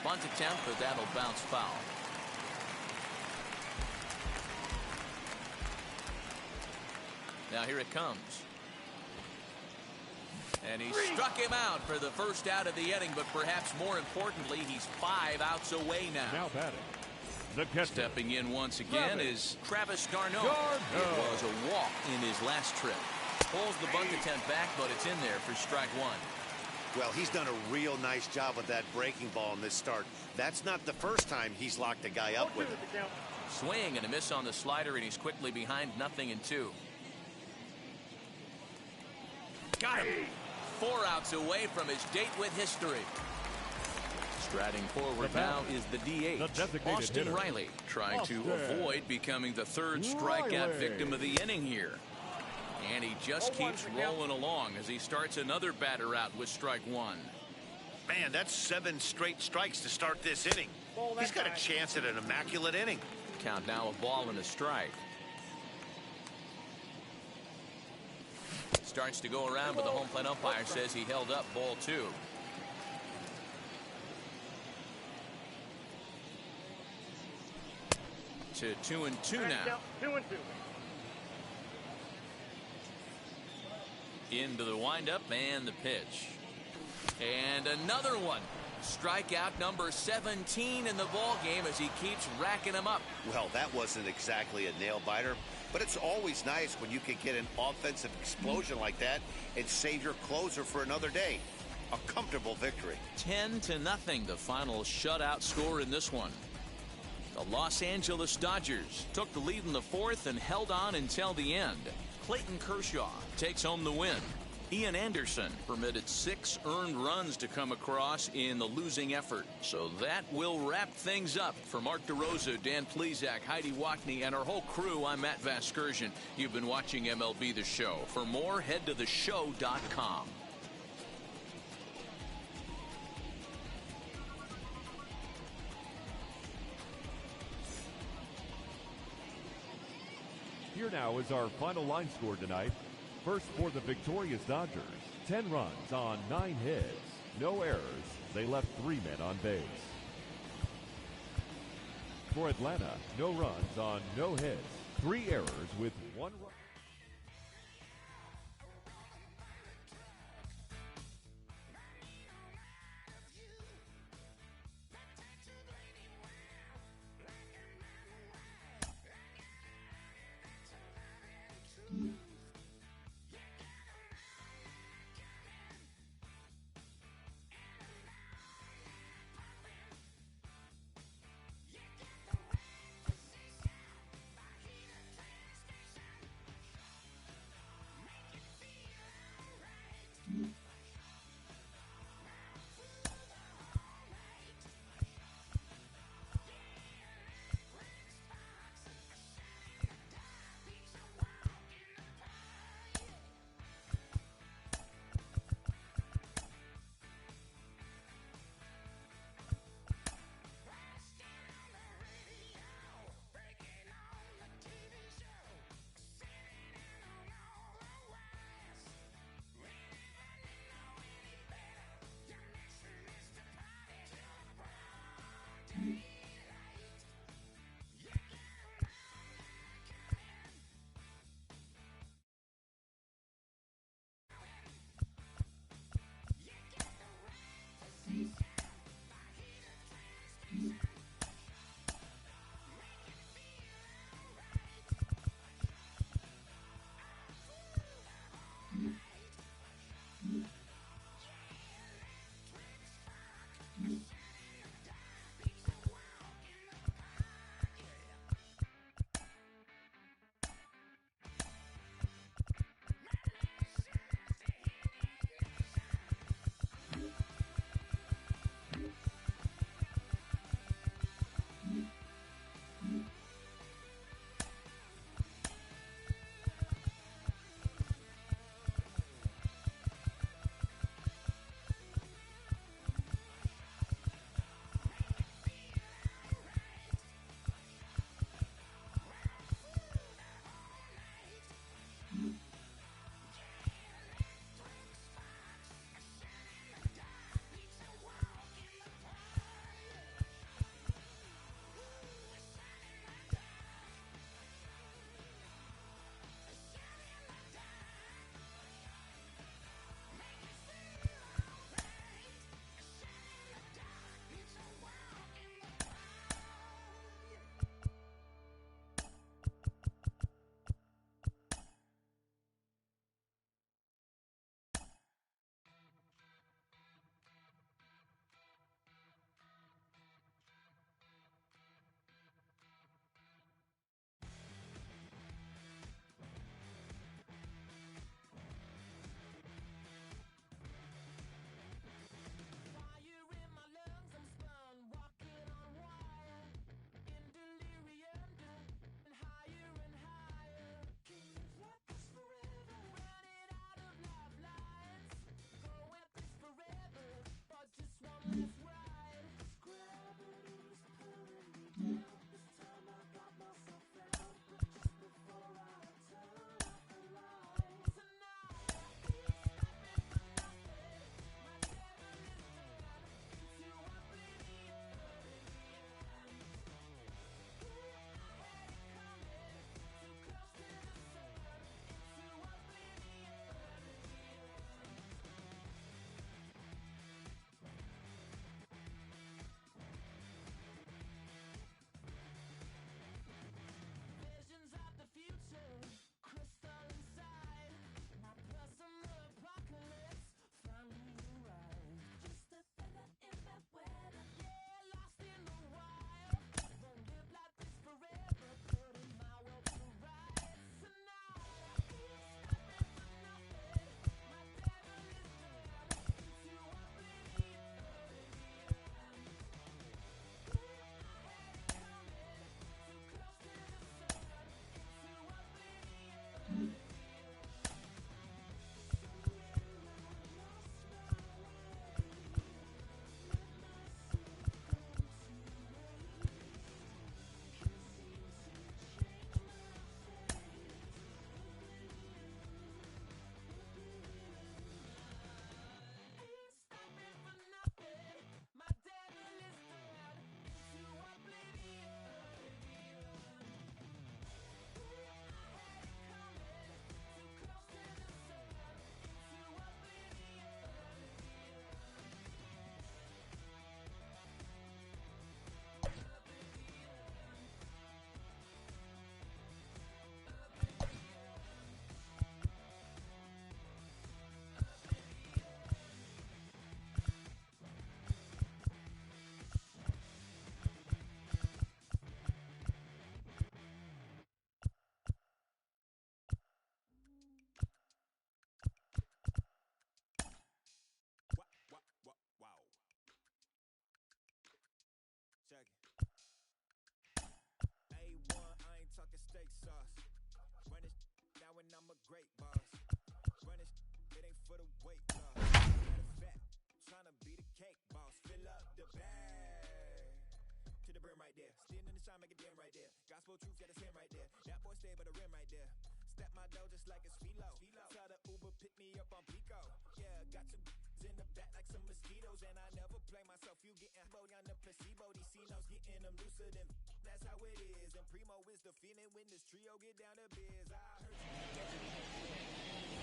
Bunt attempt, but that'll bounce foul. Now here it comes. And he struck him out for the first out of the inning, but perhaps more importantly, he's 5 outs away now. Now batting. The catcher. Stepping in once again is Travis d'Arnaud. It was a walk in his last trip. Pulls the bunt attempt back, but it's in there for strike 1. Well, he's done a real nice job with that breaking ball in this start. That's not the first time he's locked a guy up with it. Swing and a miss on the slider, and he's quickly behind 0-2. Got him. 4 outs away from his date with history. Striding forward now is the DH, Austin Riley, trying to avoid becoming the 3rd strikeout victim of the inning here. And he just keeps rolling along as he starts another batter out with strike 1. Man, that's 7 straight strikes to start this inning. He's got a chance at an immaculate inning. Count now a ball and a strike. Starts to go around, but the home plate umpire says he held up ball 2. To 2-2 now. 2-2. Into the windup and the pitch. And another one. Strikeout number 17 in the ball game as he keeps racking them up. Well, that wasn't exactly a nail biter, but it's always nice when you can get an offensive explosion like that and save your closer for another day. A comfortable victory. 10-0, the final shutout score in this one. The Los Angeles Dodgers took the lead in the 4th and held on until the end. Clayton Kershaw takes home the win. Ian Anderson permitted 6 earned runs to come across in the losing effort. So that will wrap things up. For Mark DeRosa, Dan Plesac, Heidi Watney, and our whole crew, I'm Matt Vasgersian. You've been watching MLB The Show. For more, head to theshow.com. Here now is our final line score tonight. First for the victorious Dodgers, 10 runs on 9 hits, no errors. They left 3 men on base. For Atlanta, no runs on no hits, 3 errors with 1 run.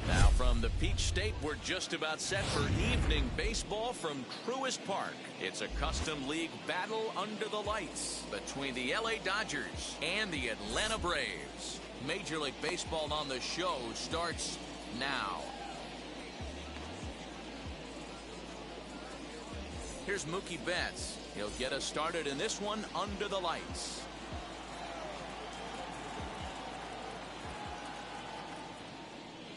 Now from the Peach State, we're just about set for evening baseball from Truist Park. It's a custom league battle under the lights between the LA Dodgers and the Atlanta Braves. Major League Baseball on the show starts now. Here's Mookie Betts. He'll get us started in this one under the lights.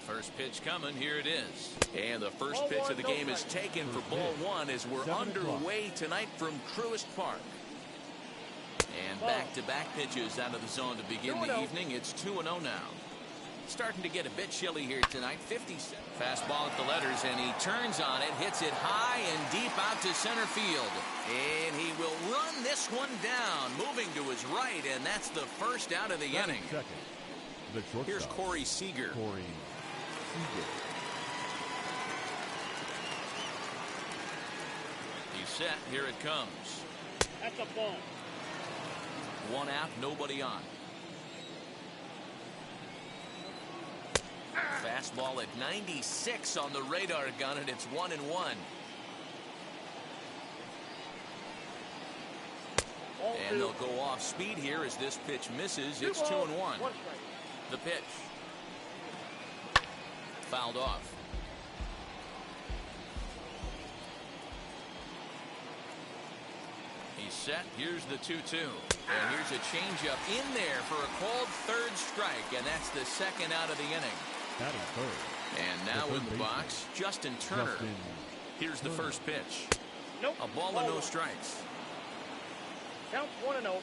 First pitch coming. Here it is. And the first pitch of the game is taken for ball one as we're underway tonight from Truist Park. And back-to-back pitches out of the zone to begin the evening. It's 2-0 now. Starting to get a bit chilly here tonight. 57. Fastball at the letters, and he turns on it, hits it high and deep out to center field. And he will run this one down, moving to his right, and that's the first out of the inning. Here's Corey Seager. He's set. Here it comes. That's a ball. One out, nobody on. Fastball at 96 on the radar gun, and it's 1-1. And they'll go off speed here as this pitch misses. It's 2-1. The pitch. Fouled off. He's set. Here's the 2-2. And here's a changeup in there for a called third strike, and that's the second out of the inning. And now in the box, Justin Turner. Here's the first pitch. A ball and no strikes. Count 1-0.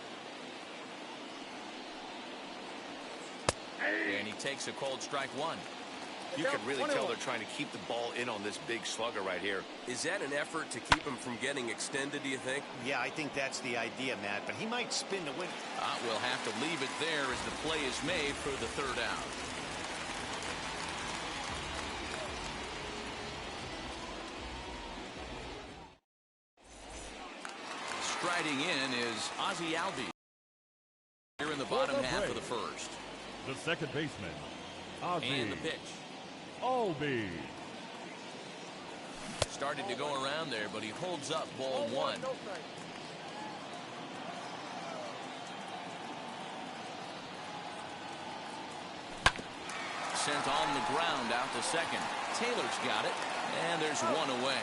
And he takes a cold strike one. You can really tell they're trying to keep the ball in on this big slugger right here. Is that an effort to keep him from getting extended, do you think? Yeah, I think that's the idea, Matt, but he might spin to win. We'll have to leave it there as the play is made for the third out. Striding in is Ozzie Albies here in the bottom half of the first. The second baseman, Ozzie And the pitch. Albies. Started to go around there, but he holds up ball one. Sent on the ground out to second. Taylor's got it, and there's one away.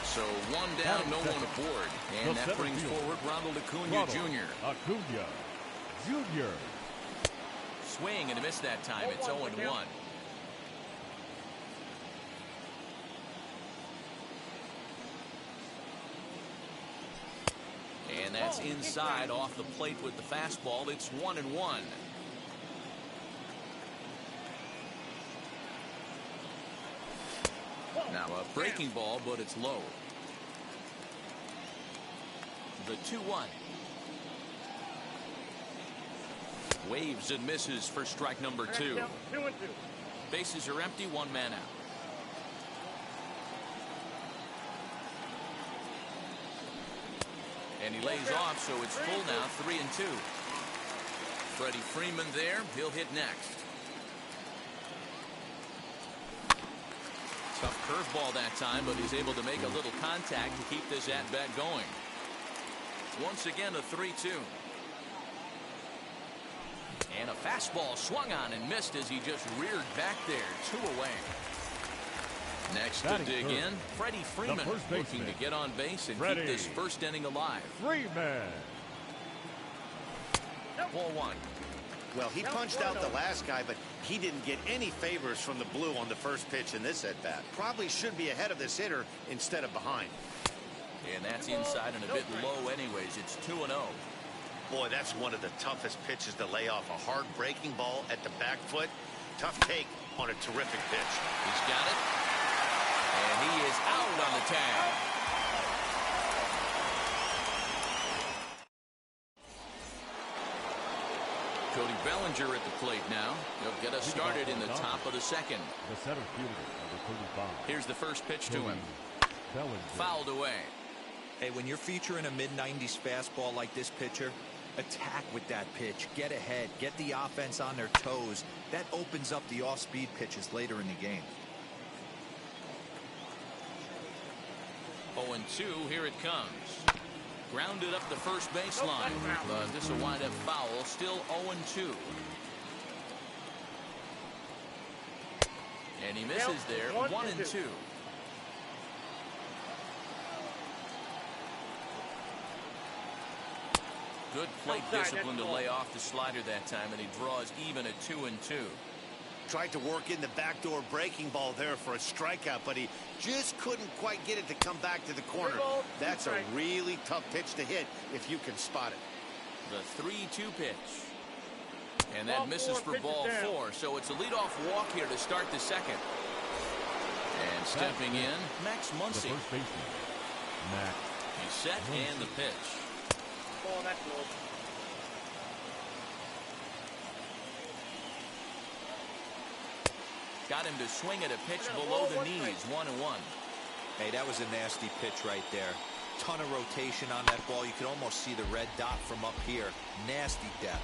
So one down, no one aboard. And that brings forward Ronald Acuna Jr. Swing and a miss that time. It's 0-1. And that's inside off the plate with the fastball. It's 1-1. Now a breaking ball, but it's low. The 2-1. Waves and misses for strike number 2. Bases are empty, one man out. And he lays off, so it's full now, 3-2. Freddie Freeman there. He'll hit next. Tough curveball that time, but he's able to make a little contact to keep this at-bat going. Once again, a 3-2. And a fastball swung on and missed as he just reared back there. 2 away. Next to dig in, Freddie Freeman looking to get on base and keep this first inning alive. Freeman. Ball one. Well, he punched out the last guy, but he didn't get any favors from the blue on the first pitch in this at-bat. Probably should be ahead of this hitter instead of behind. And that's inside and a bit low anyways. It's 2-0. Boy, that's one of the toughest pitches to lay off. A hard breaking ball at the back foot. Tough take on a terrific pitch. He's got it. And he is out on the tag. Cody Bellinger at the plate now. He'll get us started in the top of the second. The center fielder, number 35. Here's the first pitch to him. Bellinger. Fouled away. Hey, when you're featuring a mid-90s fastball like this pitcher, attack with that pitch. Get ahead. Get the offense on their toes. That opens up the off-speed pitches later in the game. 0-2, here it comes. Grounded up the first baseline. But this will wind up foul. Still 0-2. And he misses there. 1-2. Good plate discipline to lay off the slider that time, and he draws even at 2-2. Tried to work in the backdoor breaking ball there for a strikeout, but he just couldn't quite get it to come back to the corner. That's a really tough pitch to hit if you can spot it. The 3-2 pitch. And that misses for ball 4, so it's a leadoff walk here to start the second. And stepping in, Max Muncy. The first baseman, Max. He's set and the pitch. Oh, that's low. Got him to swing at a pitch below the knees, 1-1. Hey, that was a nasty pitch right there. Ton of rotation on that ball. You could almost see the red dot from up here. Nasty depth.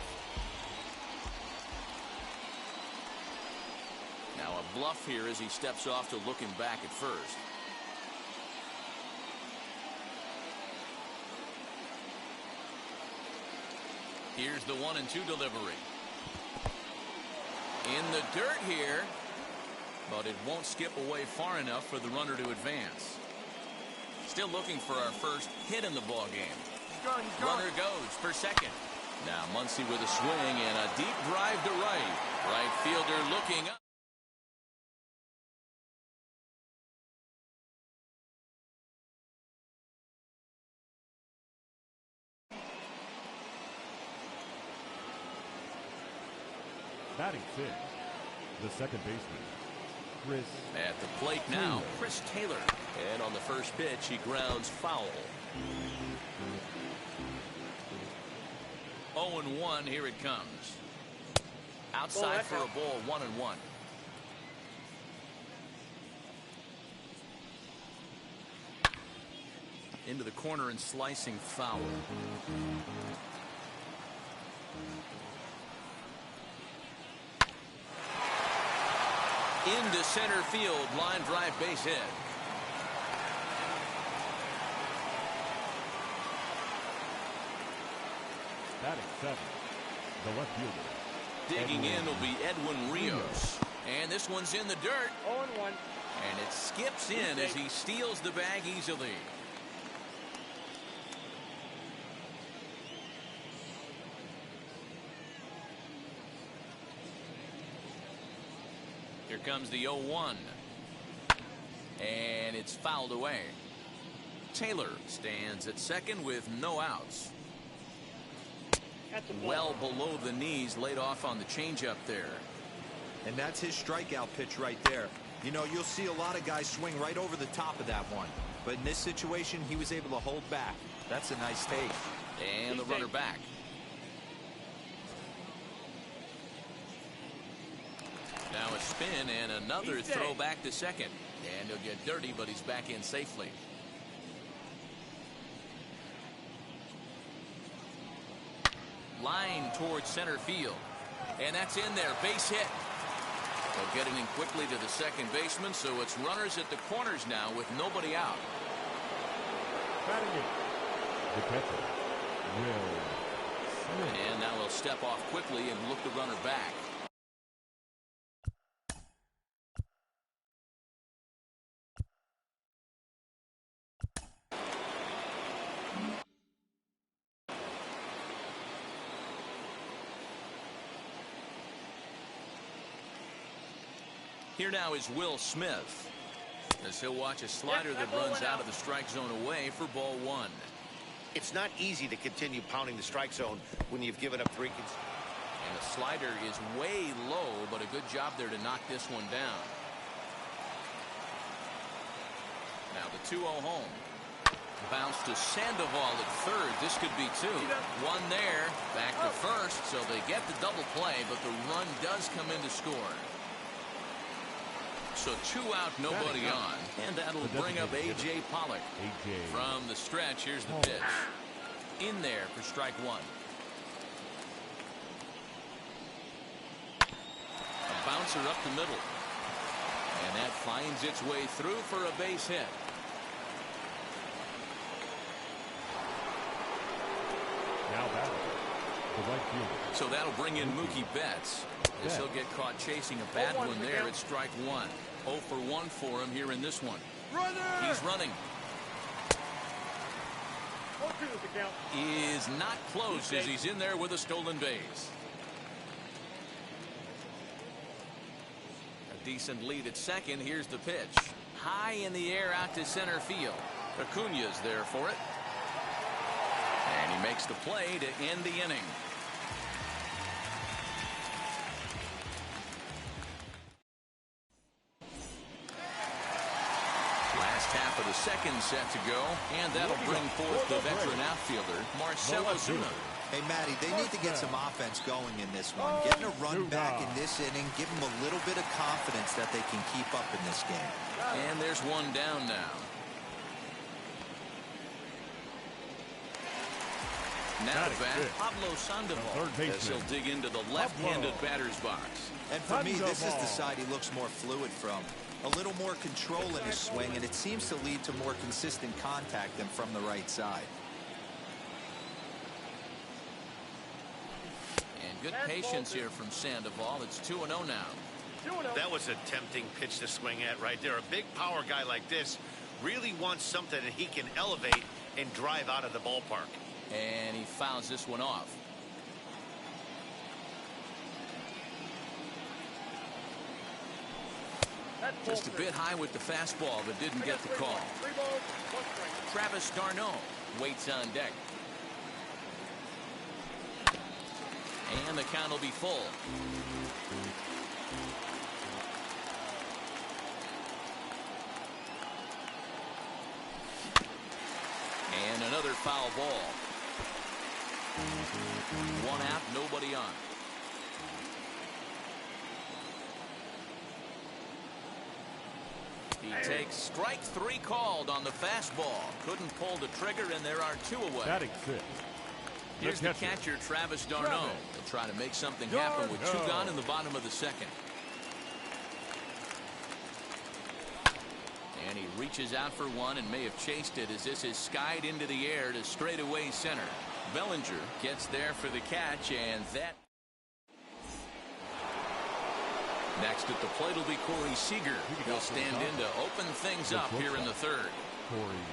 Now a bluff here as he steps off to looking back at first. Here's the 1-2 delivery. In the dirt here, but it won't skip away far enough for the runner to advance. Still looking for our first hit in the ball game. Runner goes for second. Now Muncy with a swing and a deep drive to right. Right fielder looking up. Batting 6, the second baseman, Chris. At the plate now, Chris Taylor. And on the first pitch, he grounds foul. 0-1, here it comes. Outside for a ball, 1-1. Into the corner and slicing foul. Into center field, line drive, base hit. Batting 7, the left fielder. Digging in will be Edwin Rios. And this one's in the dirt. 0-1. And it skips in as he steals the bag easily. Here comes the 0-1. And it's fouled away. Taylor stands at second with no outs. Well below the knees, laid off on the changeup there. And that's his strikeout pitch right there. You know, you'll see a lot of guys swing right over the top of that one. But in this situation, he was able to hold back. That's a nice take. And the runner back. Now a spin and another throw back to second. And he'll get dirty, but he's back in safely. Line towards center field. And that's in there. Base hit. They'll get it in quickly to the second baseman, so it's runners at the corners now with nobody out. Batting 8, the catcher, Will Smith. And now he'll step off quickly and look the runner back. Here now is Will Smith, as he'll watch a slider that runs out of the strike zone away for ball 1. It's not easy to continue pounding the strike zone when you've given up 3. And the slider is way low, but a good job there to knock this one down. Now the 2-0 home. Bounce to Sandoval at third. This could be 2. 1 there. Back to first, so they get the double play, but the run does come in to score. So 2 out, nobody on. And that'll bring up A.J. Pollock. From the stretch, here's the pitch. In there for strike 1. A bouncer up the middle. And that finds its way through for a base hit. Now batting, the right fielder. So that'll bring in Mookie Betts, as he'll get caught chasing a bad one there at strike 1. 0 for 1 for him here in this one. He's running. Is not close as he's in there with a stolen base. A decent lead at second. Here's the pitch. High in the air out to center field. Acuña's there for it. And he makes the play to end the inning. Last half of the second set to go, and that'll bring forth the veteran outfielder, Marcell Ozuna. Hey, Matty, they need to get some offense going in this one. Getting a run back in this inning, give them a little bit of confidence that they can keep up in this game. And there's one down now. Now to bat, Pablo Sandoval, as he'll dig into the left-handed batter's box. And for me, this is the side he looks more fluid from. A little more control in his swing, and it seems to lead to more consistent contact than from the right side. And good patience here from Sandoval. It's 2-0 now. That was a tempting pitch to swing at right there. A big power guy like this really wants something that he can elevate and drive out of the ballpark. And he fouls this one off. Just a bit high with the fastball, but didn't get the call. Travis d'Arnaud waits on deck. And the count will be full. And another foul ball. 1 out, nobody on. He takes strike 3 called on the fastball. Couldn't pull the trigger, and there are 2 away. Batting 6. Here's the catcher, Travis d'Arnaud. They'll try to make something happen with 2 gone in the bottom of the second. And he reaches out for one and may have chased it as this is skied into the air to straightaway center. Bellinger gets there for the catch, and that. Next at the plate will be Corey Seager. He'll stand in to open things up here in the third. Corey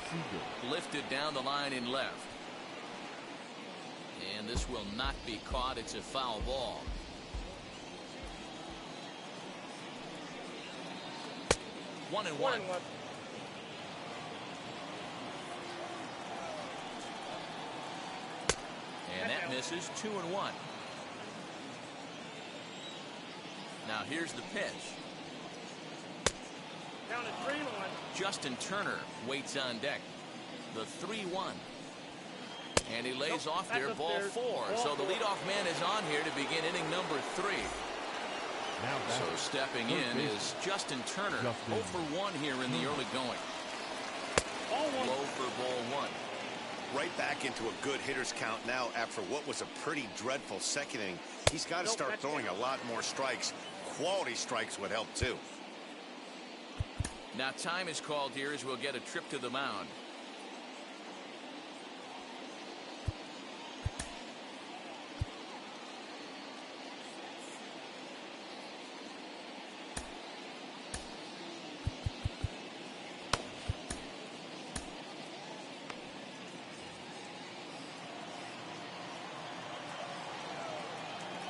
Seager. Lifted down the line in left. And this will not be caught. It's a foul ball. One and one. And that misses. 2-1. Now here's the pitch. Down to 3-1. Justin Turner waits on deck. The 3-1. And he lays off there, ball 4. So the leadoff man is on here to begin inning number 3. So stepping in is Justin Turner. 0 for 1 here in the early going. Low for ball 1. Right back into a good hitter's count now after what was a pretty dreadful second inning. He's got to start throwing a lot more strikes. Quality strikes would help too. Now time is called here as we'll get a trip to the mound.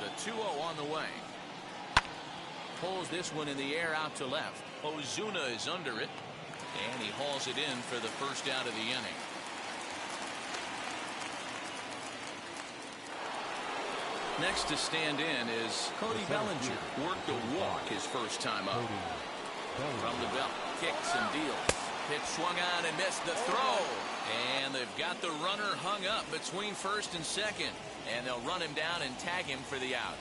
The 2-0 on the way. Pulls this one in the air out to left. Ozuna is under it, and he hauls it in for the first out of the inning. Next to stand in is Cody Bellinger. Worked a walk his first time up. From the belt, kicks and deals. Pitch swung on and missed the throw. And they've got the runner hung up between first and second. And they'll run him down and tag him for the out.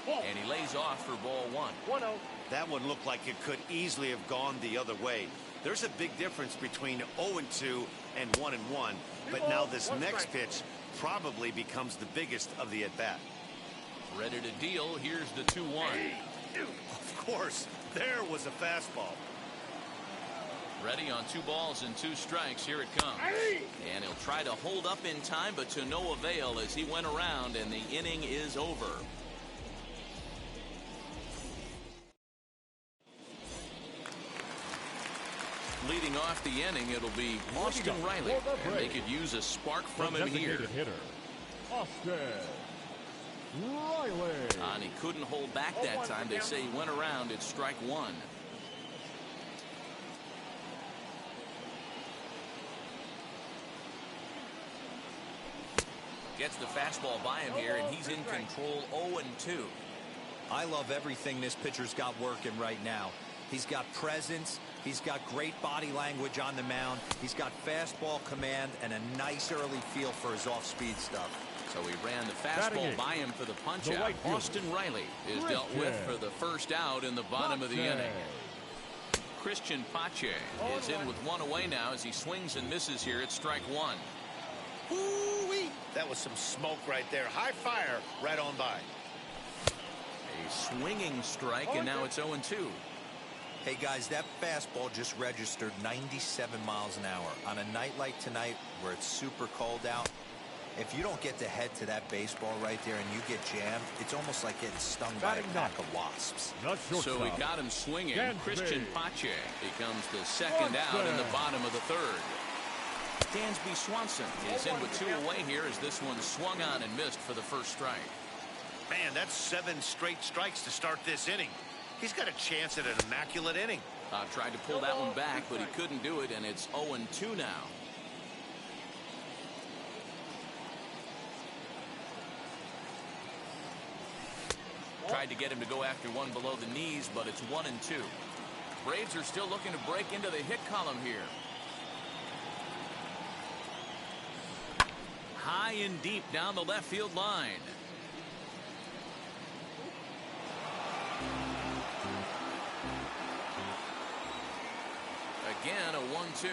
And he lays off for ball one. 1-0. That one looked like it could easily have gone the other way. There's a big difference between 0-2 and 1-1. But now this next pitch probably becomes the biggest of the at-bat. Ready to deal. Here's the 2-1. Of course, there was a fastball. Ready on 2 balls and 2 strikes. Here it comes. And he'll try to hold up in time, but to no avail as he went around, and the inning is over. Leading off the inning, it'll be Austin Riley, and they could use a spark from him here. Hitter, Austin Riley. And he couldn't hold back that time. They say he went around at strike 1. Gets the fastball by him here, and he's in control. 0-2. I love everything this pitcher's got working right now. He's got presence. He's got great body language on the mound. He's got fastball command and a nice early feel for his off-speed stuff. So he ran the fastball by him for the punch-out. Austin Riley is dealt with for the first out in the bottom of the inning. Christian Pache is in with 1 away now as he swings and misses here at strike 1. Ooh-wee. That was some smoke right there. High fire right on by. A swinging strike, and now it's 0-2. Hey guys, that fastball just registered 97 miles an hour. On a night like tonight where it's super cold out, if you don't get the head to that baseball right there and you get jammed, it's almost like getting stung by a pack of wasps. So we got him swinging. Christian Pache becomes the second out in the bottom of the 3rd. Dansby Swanson is in with 2 away here as this one swung on and missed for the first strike. Man, that's 7 straight strikes to start this inning. He's got a chance at an immaculate inning. Tried to pull that one back, but he couldn't do it, and it's 0-2 now. Tried to get him to go after one below the knees, but it's 1-2. Braves are still looking to break into the hit column here. High and deep down the left field line. Again, a 1-2.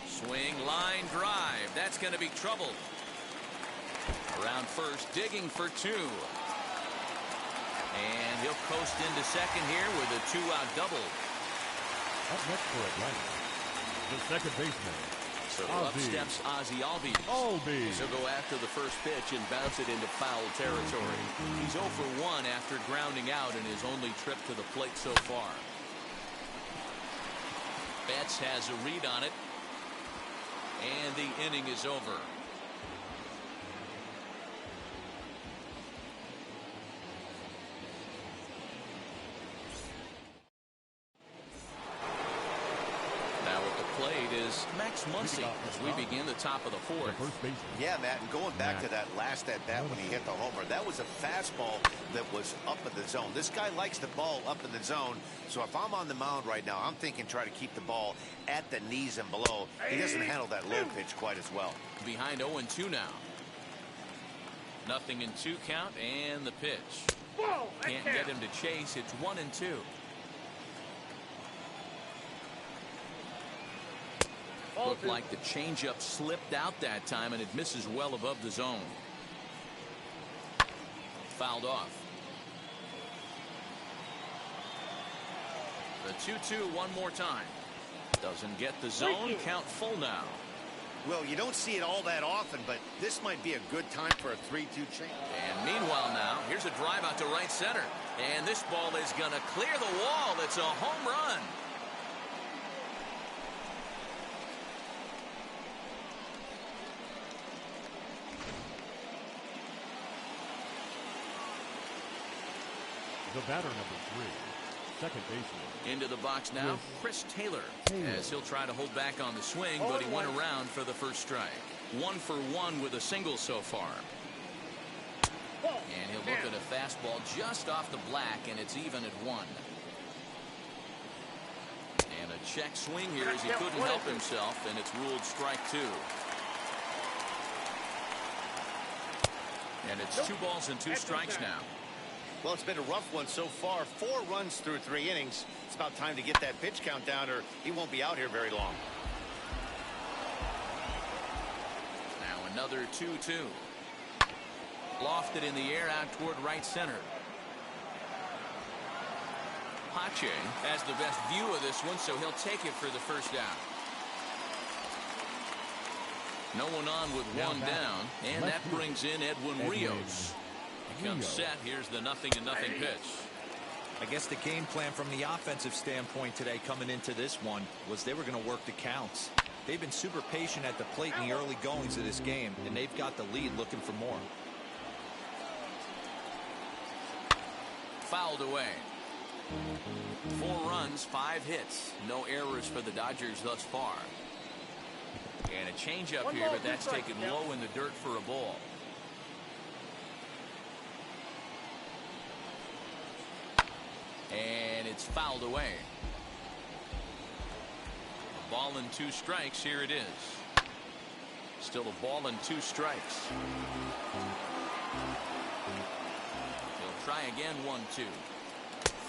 Swing, line drive. That's going to be trouble. Around first, digging for 2. And he'll coast into second here with a 2-out double. Up next for Atlanta, the second baseman. So up steps Ozzie Albies. He'll go after the first pitch and bounce it into foul territory. He's 0 for 1 after grounding out in his only trip to the plate so far. Betts has a read on it. And the inning is over. Max Muncy as we begin the top of the 4th. Yeah, Matt, and going back to that last at-bat when he hit the homer, that was a fastball that was up in the zone. This guy likes the ball up in the zone, so if I'm on the mound right now, I'm thinking try to keep the ball at the knees and below. He doesn't handle that low pitch quite as well. Behind 0-2 now. Nothing in 2 count, and the pitch. Can't get him to chase. It's 1-2. Looked like the changeup slipped out that time, and it misses well above the zone. Fouled off. The 2-2 one more time. Doesn't get the zone. Count full now. Well, you don't see it all that often, but this might be a good time for a 3-2 change. And meanwhile now, here's a drive out to right center. And this ball is going to clear the wall. It's a home run. The batter, number 3, second baseman. Into the box now, Chris Taylor, as he'll try to hold back on the swing, but he went around for the first strike. 1 for 1 with a single so far. And he'll look at a fastball just off the black, and it's even at 1. And a check swing here as he couldn't help himself, and it's ruled strike 2. And it's 2 balls and 2 strikes now. Well, it's been a rough one so far. 4 runs through 3 innings. It's about time to get that pitch count down, or he won't be out here very long. Now another 2-2. Lofted in the air out toward right center. Pache has the best view of this one, so he'll take it for the first out. No one on with 1 down, and that brings in Edwin Rios. He comes set. Here's the 0-0 pitch. I guess the game plan from the offensive standpoint today coming into this one was they were going to work the counts. They've been super patient at the plate in the early goings of this game, and they've got the lead looking for more. Fouled away. 4 runs, 5 hits. No errors for the Dodgers thus far. And a changeup here, but that's taken low in the dirt for a ball. And it's fouled away. A ball and 2 strikes. Here it is. Still a ball and 2 strikes. He'll try again. 1-2.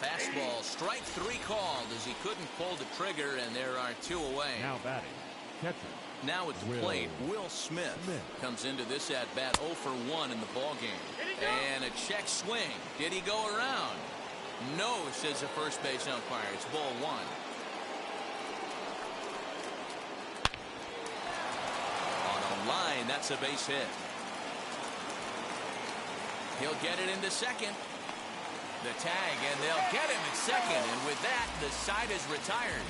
Fastball, strike 3 called as he couldn't pull the trigger, and there are 2 away. Now batting, catcher. Now at the plate, Will Smith comes into this at bat 0 for 1 in the ball game. And a check swing. Did he go around? No, says the first base umpire. It's ball 1. On a line, that's a base hit. He'll get it into second. The tag, and they'll get him at second. And with that, the side is retired.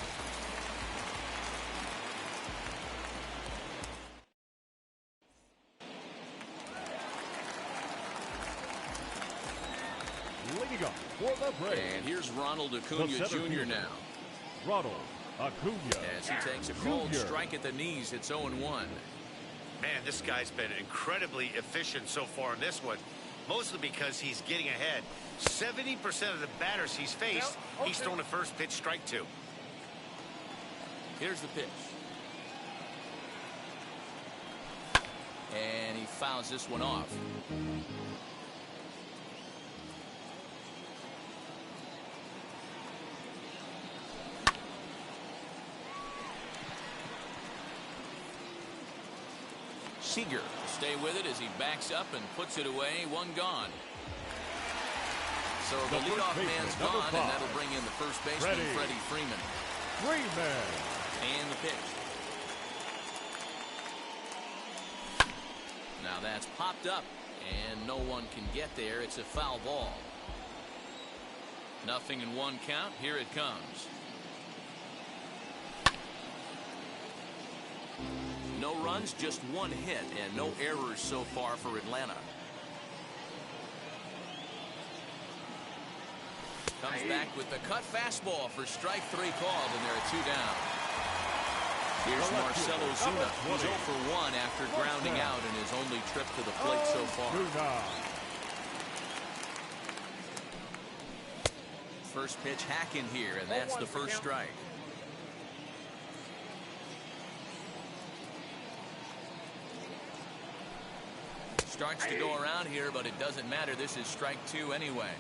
Leading up for the Braves. And here's Ronald Acuna Jr. now. Ronald Acuna. As he takes a cold strike at the knees, it's 0-1. Man, this guy's been incredibly efficient so far in this one. Mostly because he's getting ahead. 70% of the batters he's faced, he's thrown the first pitch, strike 2. Here's the pitch. And he fouls this one off. Seager will stay with it as he backs up and puts it away. 1 gone. So the leadoff man's gone, and that'll bring in the first baseman, Freddie Freeman. And the pitch. Now that's popped up, and no one can get there. It's a foul ball. 0-1 count. Here it comes. No runs, just 1 hit, and no errors so far for Atlanta. Comes back with the cut fastball for strike 3 called, and there are 2 down. Here's Marcell Ozuna. He's 0 for 1 after grounding out in his only trip to the plate so far. First pitch hack in here, and that's the first strike. Starts to go around here, but it doesn't matter. This is strike 2 anyway.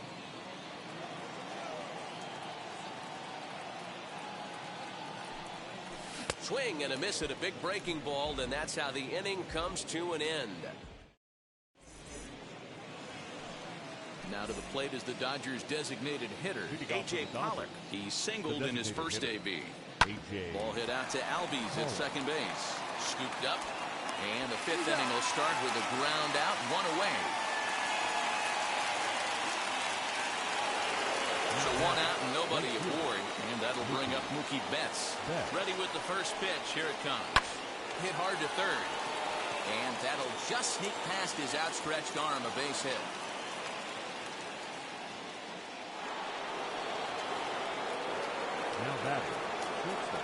Swing and a miss at a big breaking ball, and that's how the inning comes to an end. Now to the plate is the Dodgers' designated hitter, A.J. Pollock. He singled in his first AB. Ball hit out to Albies at second base. Scooped up. And the 5th inning will start with a ground out, 1 away. So 1 out and nobody aboard, and that'll bring up Mookie Betts. Ready with the first pitch. Here it comes. Hit hard to third. And that'll just sneak past his outstretched arm, a base hit. Now batting, shortstop,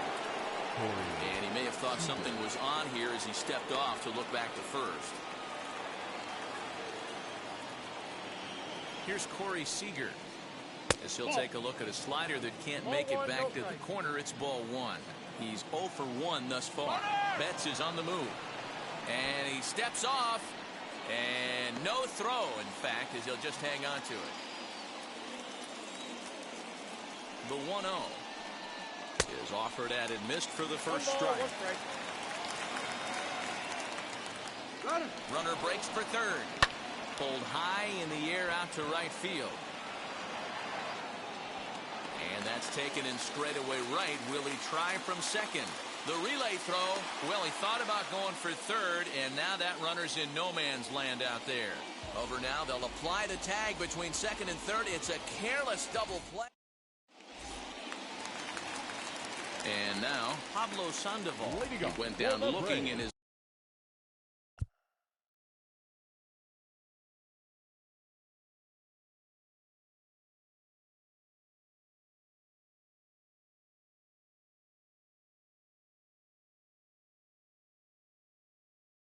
Corey. And he may have thought something was on here as he stepped off to look back to first. Here's Corey Seager as he'll take a look at a slider that can't make it back to the corner. It's ball one. He's 0 for 1 thus far. Betts is on the move. And he steps off. And no throw, in fact, as he'll just hang on to it. The 1-0 is offered at and missed for the first strike. Runner breaks for third. Pulled high in the air out to right field. And that's taken in straightaway right. Will he try from second? The relay throw. Well, he thought about going for third, and now that runner's in no man's land out there. Over now, they'll apply the tag between second and third. It's a careless double play. And now, Pablo Sandoval. He went down looking in his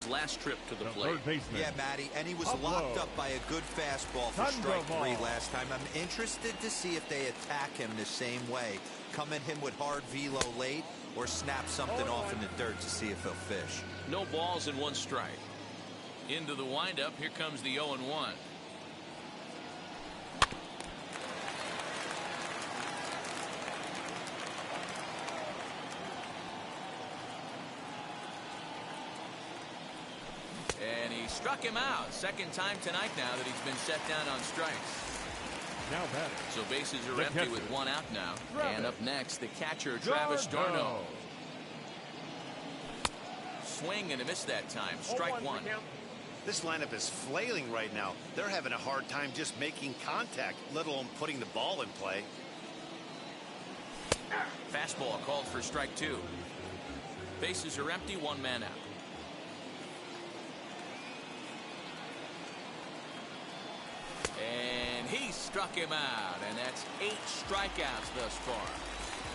last trip to the plate. Yeah, Matty, and he was locked up by a good fastball for strike 3 last time. I'm interested to see if they attack him the same way. Come at him with hard velo late or snap something off in the dirt to see if he'll fish. No balls and 1 strike. Into the windup. Here comes the 0-1. And he struck him out. Second time tonight now that he's been set down on strikes. Now batting. So bases are empty with 1 out now. And up next, the catcher, Travis d'Arnaud. Swing and a miss that time. Strike 1. This lineup is flailing right now. They're having a hard time just making contact, let alone putting the ball in play. Fastball called for strike 2. Bases are empty, 1 man out. And he struck him out, and that's 8 strikeouts thus far.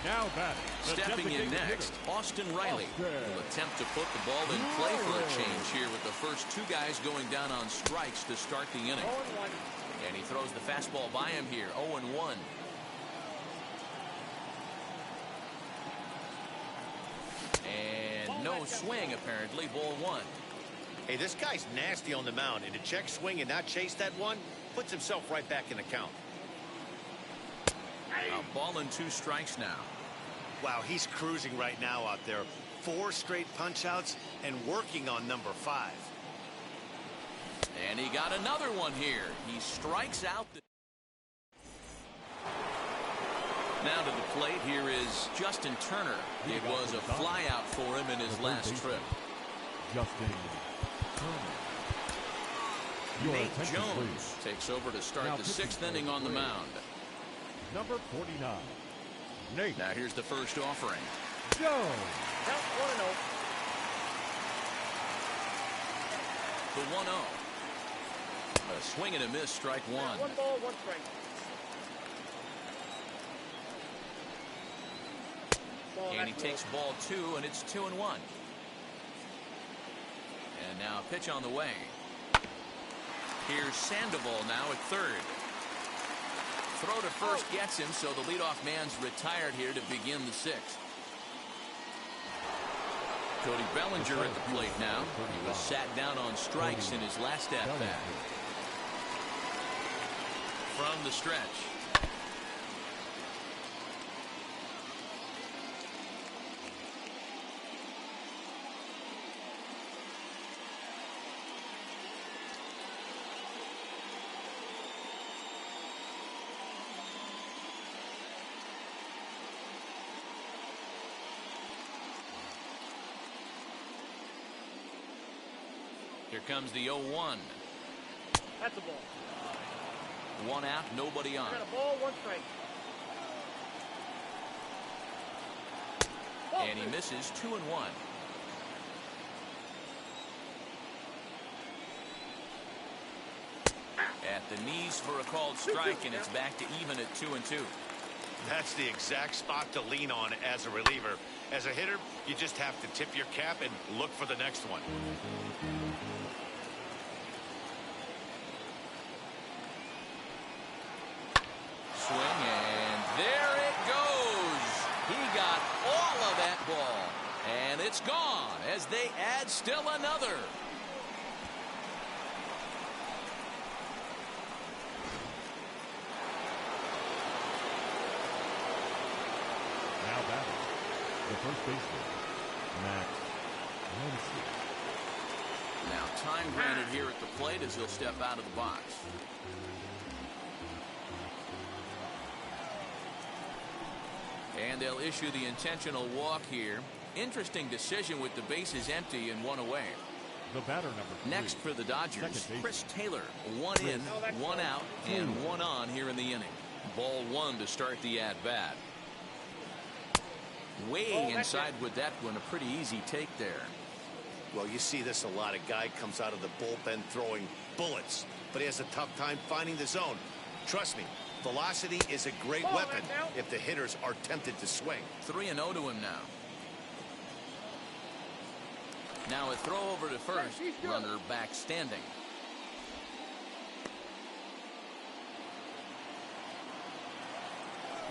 Now batting. Stepping in next, Austin Riley will attempt to put the ball in play for a change here with the first 2 guys going down on strikes to start the inning. And he throws the fastball by him here, 0-1. And no swing, apparently, ball 1. Hey, this guy's nasty on the mound, and to check swing and not chase that one puts himself right back in the count. A ball and 2 strikes now. Wow, he's cruising right now out there. 4 straight punch outs and working on number 5. And he got another one here. He strikes out. Now to the plate, here is Justin Turner. It was a fly out for him in his last trip. Justin Turner. Nate Jones takes over to start the 6th inning on the mound. Number 49. Nate. Now here's the first offering. Jones. Count 1-0. The 1-0. A swing and a miss, strike 1. 1 ball, 1 strike. And he takes ball 2, and it's 2-1. And now a pitch on the way. Here's Sandoval now at third. Throw to first gets him, so the leadoff man's retired here to begin the 6th. Cody Bellinger at the plate now. He was sat down on strikes in his last at-bat. From the stretch. Here comes the 0-1. That's a ball. 1 out, nobody on. Got a ball, 1 strike. And he misses 2-1. At the knees for a called strike, and it's back to even at 2-2. That's the exact spot to lean on as a reliever. As a hitter, you just have to tip your cap and look for the next one. Swing, and there it goes. He got all of that ball, and it's gone as they add still another. Now batting, the first baseman, Matt Lansing. Now time granted here at the plate as he'll step out of the box. And they'll issue the intentional walk here. Interesting decision with the bases empty and one away. The batter number 3. Next for the Dodgers, Chris Taylor. One in, one out, and one on here in the inning. Ball 1 to start the at-bat. Way inside with that one. A pretty easy take there. Well, you see this a lot. A guy comes out of the bullpen throwing bullets, but he has a tough time finding the zone. Trust me, velocity is a great weapon if the hitters are tempted to swing. 3-0 to him now. Now a throw over to first. Runner back standing.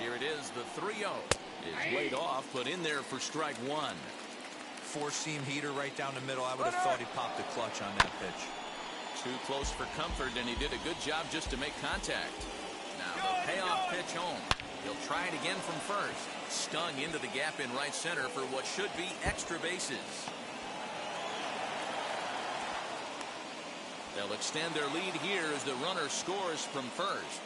Here it is, the 3-0. Is laid off, but in there for strike 1. Four-seam heater right down the middle. I would have thought he popped the clutch on that pitch. Too close for comfort, and he did a good job just to make contact. Now the payoff pitch home. He'll try it again from first. Stung into the gap in right center for what should be extra bases. They'll extend their lead here as the runner scores from first.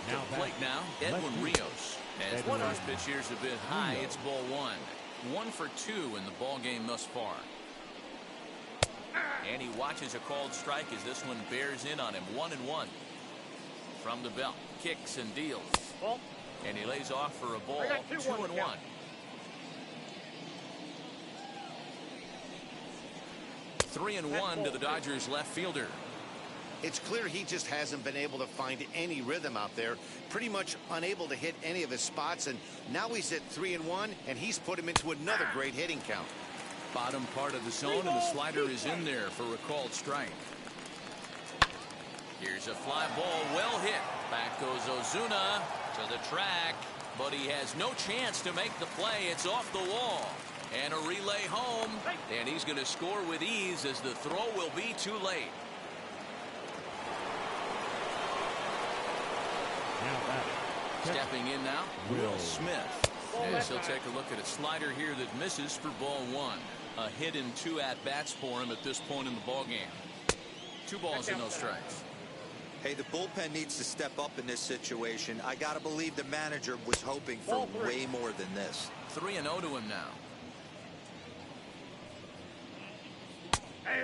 Now to plate now, Edwin Rios. As the first pitch here's a bit high, it's ball 1. 1 for 2 in the ball game thus far. And he watches a called strike as this one bears in on him. 1-1 from the belt. Kicks and deals. And he lays off for a ball. 2-1. Three and 1 to the Dodgers left fielder. It's clear he just hasn't been able to find any rhythm out there. Pretty much unable to hit any of his spots, and now he's at 3-1, and he's put him into another great hitting count. Bottom part of the zone, and the slider is in there for a called strike. Here's a fly ball, well hit. Back goes Ozuna to the track, but he has no chance to make the play. It's off the wall. And a relay home, and he's going to score with ease as the throw will be too late. Stepping in now, Will Smith. As he'll take a look at a slider here that misses for ball 1. A hit in 2 at-bats for him at this point in the ball game. 2 balls and no strikes. Hey, the bullpen needs to step up in this situation. I got to believe the manager was hoping for way more than this. 3-0 to him now.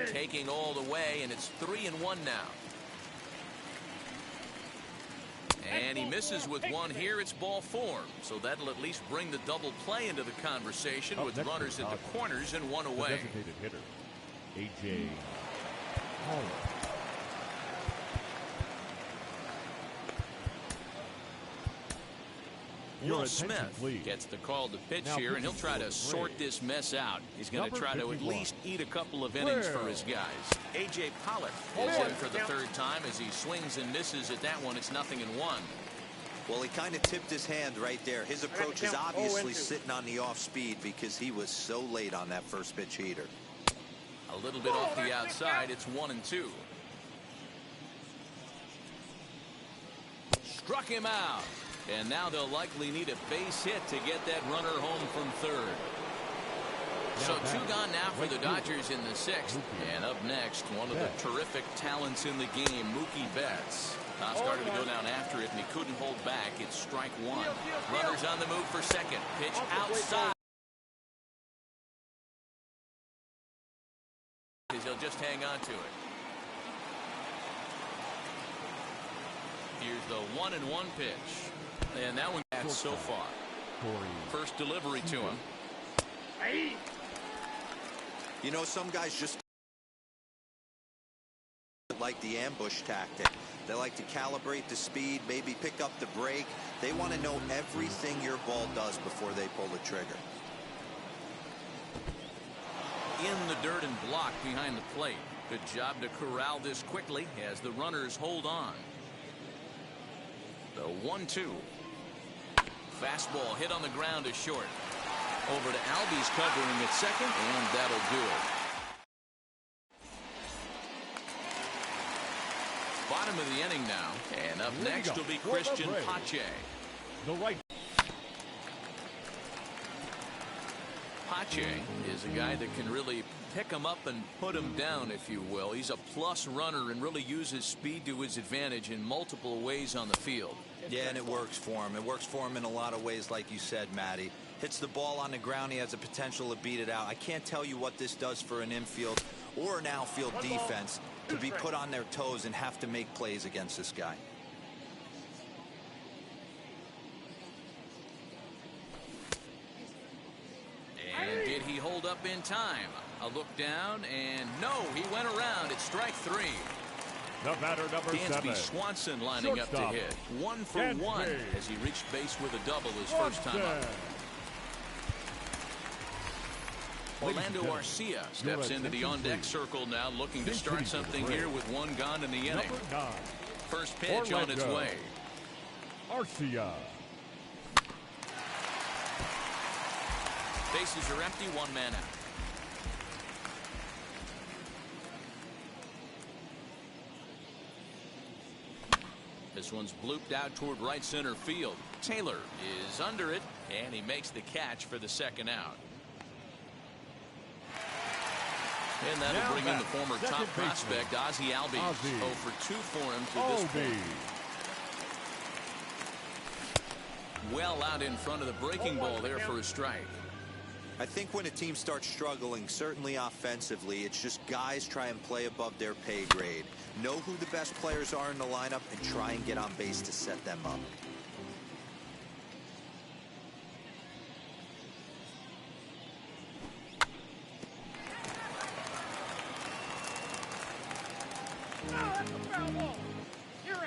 Taking all the way, and it's 3-1 now. And he misses with one here. It's ball 4. So that'll at least bring the double play into the conversation with runners at the corners and one away. Designated hitter, A.J. Haller. Will Smith gets the call to pitch here, and he'll try to sort this mess out. He's going to try to at least eat a couple of innings for his guys. A.J. Pollock is in for the 3rd time as he swings and misses at that one. It's 0-1. Well, he kind of tipped his hand right there. His approach is obviously sitting on the off speed because he was so late on that first pitch heater. A little bit off the outside. It's 1-2. Struck him out. And now they'll likely need a base hit to get that runner home from 3rd. So 2 gone now for the Dodgers in the 6th. And up next, one of the terrific talents in the game, Mookie Betts. Now started to go down after it, and he couldn't hold back. It's strike 1. Runners on the move for 2nd. Pitch outside. He'll just hang on to it. Here's the 1-1 pitch. And that one got so far. First delivery to him. You know, some guys just like the ambush tactic. They like to calibrate the speed, maybe pick up the brake. They want to know everything your ball does before they pull the trigger. In the dirt and blocked behind the plate. Good job to corral this quickly as the runners hold on. The 1-2. Fastball hit on the ground is short. Over to Albies covering at second, and that'll do it. Bottom of the inning now, and up next will be Christian Pache. The right. Pache is a guy that can really pick him up and put him down, if you will. He's a plus runner and really uses speed to his advantage in multiple ways on the field. Yeah, and it works for him. It works for him in a lot of ways, like you said, Matty. Hits the ball on the ground, he has the potential to beat it out. I can't tell you what this does for an infield or an outfield defense to be put on their toes and have to make plays against this guy. And did he hold up in time? A look down, and no, he went around. It's strike three. The batter, number Dansby 7. Swanson lining up to hit. 1 for Dansby. 1 as he reached base with a double his first time up. Orlando Arcia steps into the on-deck circle now, looking to start something here with one gone in the inning. Number 9. First pitch on its way. Arcia. Bases are empty, one man out. This one's blooped out toward right center field. Taylor is under it, and he makes the catch for the second out. And that'll bring in the former top prospect, Ozzie Albies. 0 for 2 for him to this point. Well out in front of the breaking ball there for a strike. I think when a team starts struggling, certainly offensively, it's just guys try and play above their pay grade. Know who the best players are in the lineup and try and get on base to set them up. That's a foul ball. You're out.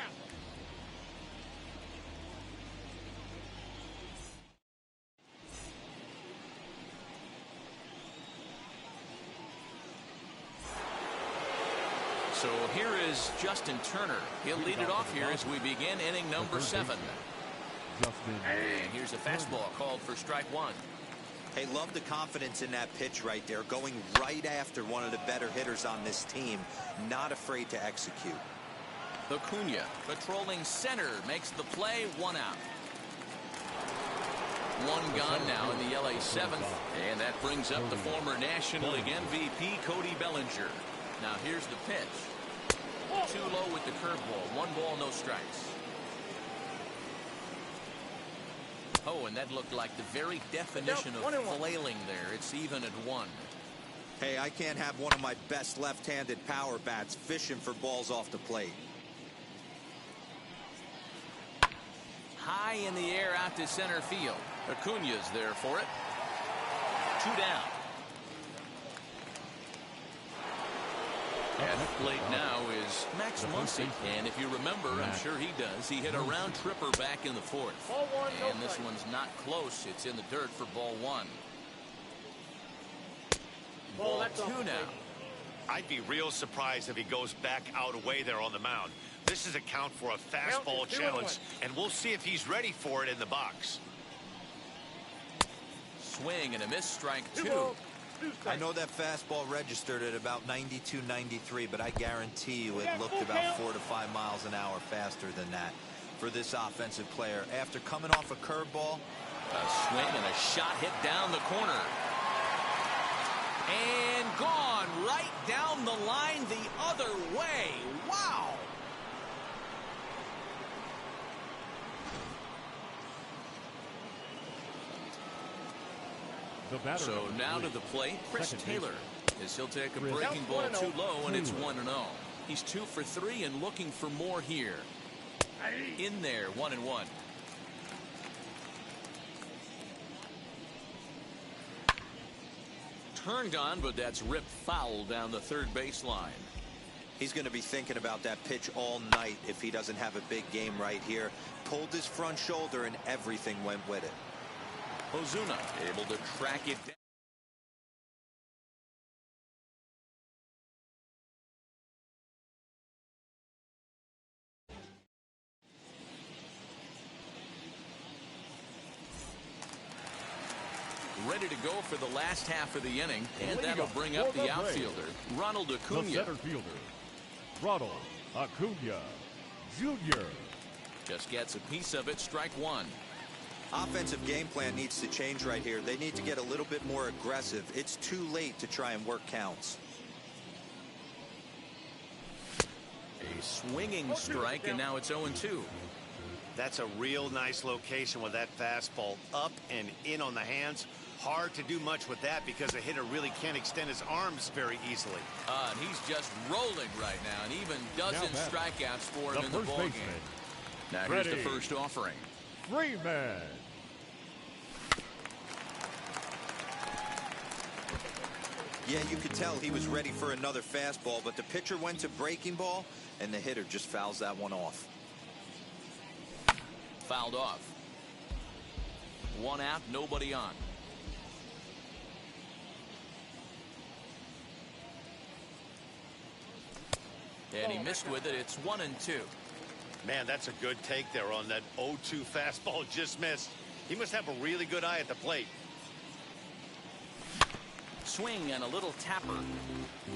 So here is Justin Turner. He'll lead it off here as we begin inning number 7. And here's a fastball called for strike 1. Hey, love the confidence in that pitch right there, going right after one of the better hitters on this team, not afraid to execute. Acuna patrolling center makes the play, 1 out. 1 gone now in the LA 7th, and that brings up the former National League MVP Cody Bellinger. Now here's the pitch. Too low with the curveball. 1 ball, no strikes. Oh, and that looked like the very definition of flailing there. It's even at 1. Hey, I can't have one of my best left-handed power bats fishing for balls off the plate. High in the air out to center field. Acuna's there for it. 2 down. At the plate now is Max Muncy, and if you remember, I'm sure he does, he hit a round tripper back in the 4th. And this one's not close. It's in the dirt for ball 1. Ball 2 now. I'd be real surprised if he goes back out away there on the mound. This is a count for a fastball challenge, and we'll see if he's ready for it in the box. Swing and a miss, strike 2. I know that fastball registered at about 92, 93, but I guarantee you it looked about 4 to 5 miles an hour faster than that for this offensive player. After coming off a curveball. A swing and a shot hit down the corner. And gone right down the line the other way. Wow. So now to the plate, Chris Taylor, as he'll take a breaking ball too low, and it's 1-0. He's 2 for 3 and looking for more here. In there, 1-1. Turned on, but that's ripped foul down the third baseline. He's going to be thinking about that pitch all night if he doesn't have a big game right here. Pulled his front shoulder and everything went with it. Ozuna able to track it down. Ready to go for the last half of the inning, and that'll bring up the outfielder, Ronald Acuna. The center fielder, Ronald Acuna Jr. Just gets a piece of it, strike one. Offensive game plan needs to change right here. They need to get a little bit more aggressive. It's too late to try and work counts. A swinging strike, and now it's 0-2. That's a real nice location with that fastball up and in on the hands. Hard to do much with that because the hitter really can't extend his arms very easily. And he's just rolling right now, and even dozen strikeouts for him in the ballgame. Now here's the first offering. Freeman. Yeah, you could tell he was ready for another fastball, but the pitcher went to breaking ball, and the hitter just fouls that one off. Fouled off. One out, nobody on. And he missed with it. It's 1-2. Man, that's a good take there on that 0-2 fastball just missed. He must have a really good eye at the plate. Swing and a little tapper.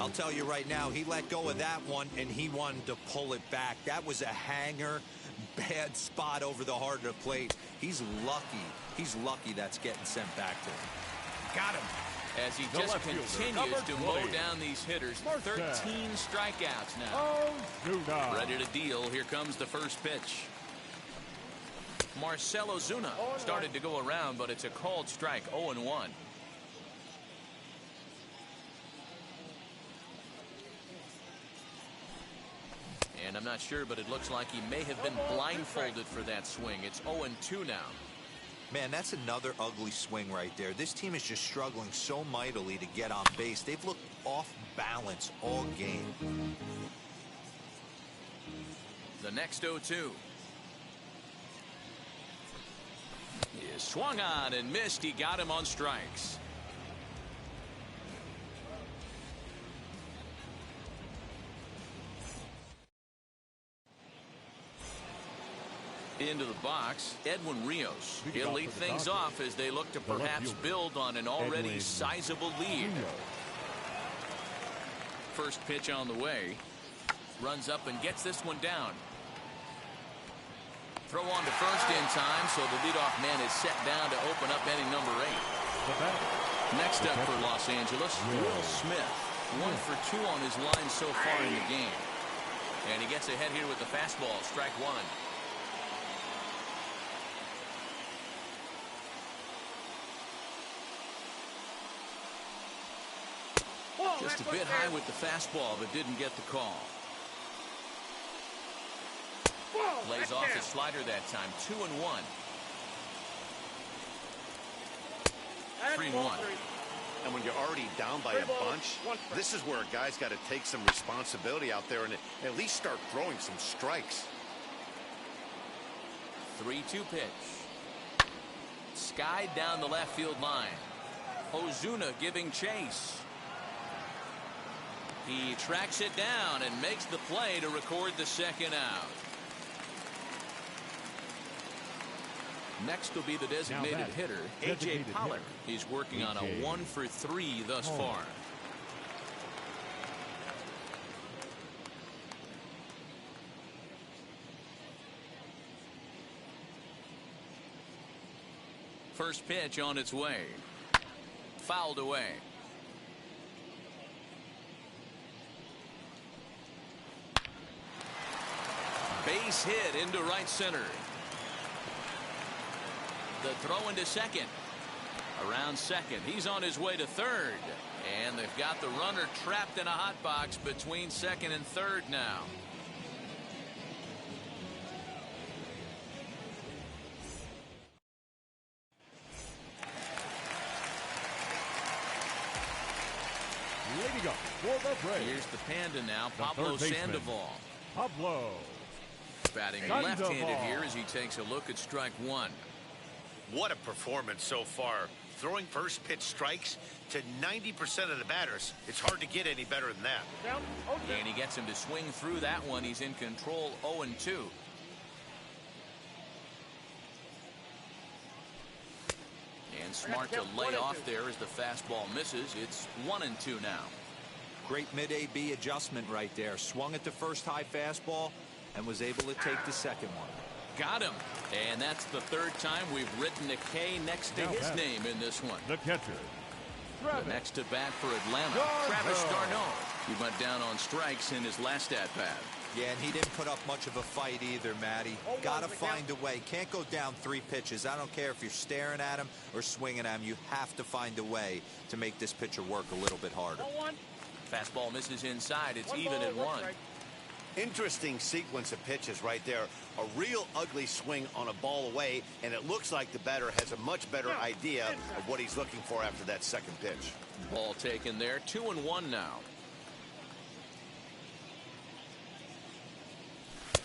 I'll tell you right now, he let go of that one, and he wanted to pull it back. That was a hanger. Bad spot over the heart of the plate. He's lucky. He's lucky that's getting sent back to him. Got him. As he just continues to mow down these hitters. 13 strikeouts now. Ready to deal. Here comes the first pitch. Marcell Ozuna started to go around, but it's a called strike. 0-1. And I'm not sure, but it looks like he may have been blindfolded for that swing. It's 0-2 now. Man, that's another ugly swing right there. This team is just struggling so mightily to get on base. They've looked off balance all game. The next 0-2. He is swung on and missed. He got him on strikes. Into the box, Edwin Rios. He'll lead things off as they look to perhaps build on an already sizable lead. First pitch on the way. Runs up and gets this one down. Throw on to first in time, so the leadoff man is set down to open up inning number 8. Next up for Los Angeles, Will Smith. 1 for 2 on his line so far in the game. And he gets ahead here with the fastball, strike one. Just a bit high with the fastball, but didn't get the call. Lays off his slider that time. 2-1. 3-1. And when you're already down by a bunch, this is where a guy's got to take some responsibility out there and at least start throwing some strikes. 3-2 pitch. Skied down the left field line. Ozuna giving chase. He tracks it down and makes the play to record the second out. Next will be the designated hitter, A.J. Pollock. He's working on a 1 for 3 thus far. First pitch on its way. Fouled away. Base hit into right center. The throw into second. Around second. He's on his way to third. And they've got the runner trapped in a hot box between second and third now. Leading up for the break. Here's the Panda now, The Pablo third baseman, Sandoval. Pablo. Batting Sandoval. left-handed here as he takes a look at strike one. What a performance so far. Throwing first pitch strikes to 90% of the batters. It's hard to get any better than that. Down. And he gets him to swing through that one. He's in control, 0-2. And smart to lay off there as the fastball misses. It's 1-2 now. Great mid-AB adjustment right there. Swung at the first high fastball and was able to take the second one. Got him. And that's the third time we've written a K next to his name in this one. The catcher. The next to bat for Atlanta, Travis d'Arnaud. He went down on strikes in his last at-bat. Yeah, and he didn't put up much of a fight either, Matty. Got to find a way. Can't go down 3 pitches. I don't care if you're staring at him or swinging at him. You have to find a way to make this pitcher work a little bit harder. Fastball misses inside. It's even at 1. Interesting sequence of pitches right there. A real ugly swing on a ball away, and it looks like the batter has a much better idea of what he's looking for after that second pitch. Ball taken there, 2-1 now.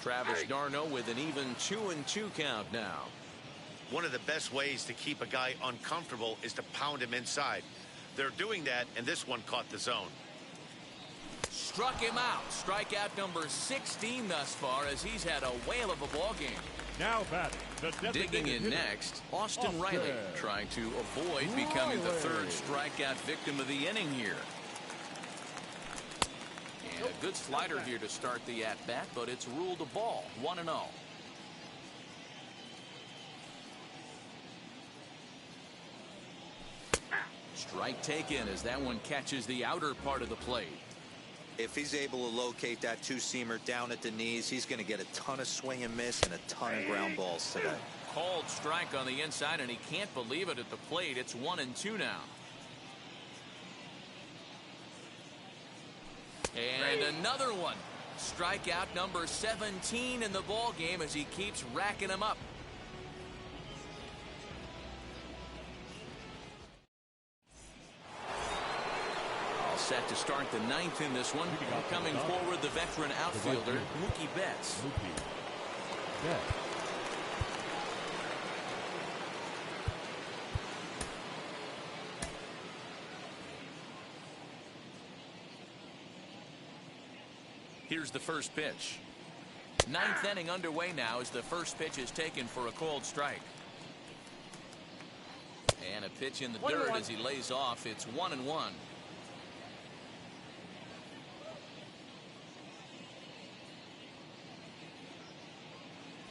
Travis d'Arnaud with an even 2-2 count now. One of the best ways to keep a guy uncomfortable is to pound him inside. They're doing that, and this one caught the zone. Struck him out. Strikeout number 16 thus far as he's had a whale of a ball game. Now batting. The Digging in next, Austin Riley trying to avoid becoming the third strikeout victim of the inning here. And a good slider here to start the at-bat, but it's ruled a ball, 1-0. Strike taken as that one catches the outer part of the plate. If he's able to locate that two-seamer down at the knees, he's going to get a ton of swing and miss and a ton of ground balls today. Called strike on the inside, and he can't believe it at the plate. It's 1-2 now. And another one. Strikeout number 17 in the ball game as he keeps racking them up. Set to start the 9th in this one. Coming forward, the veteran outfielder, Mookie Betts. Here's the first pitch. 9th inning underway now as the first pitch is taken for a called strike. And a pitch in the dirt as he lays off. It's 1-1.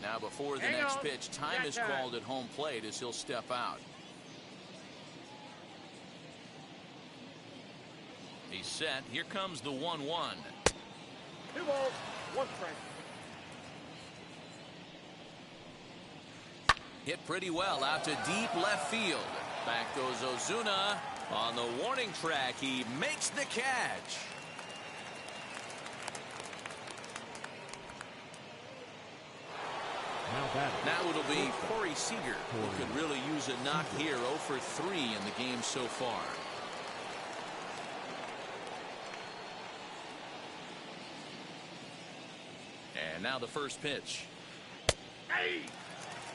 Now before the next pitch, time is called at home plate as he'll step out. He's set. Here comes the 1-1. 2 balls, 1 strike. Hit pretty well out to deep left field. Back goes Ozuna on the warning track. He makes the catch. Now it'll be Corey Seager, who could really use a knock here. 0 for 3 in the game so far. And now the first pitch.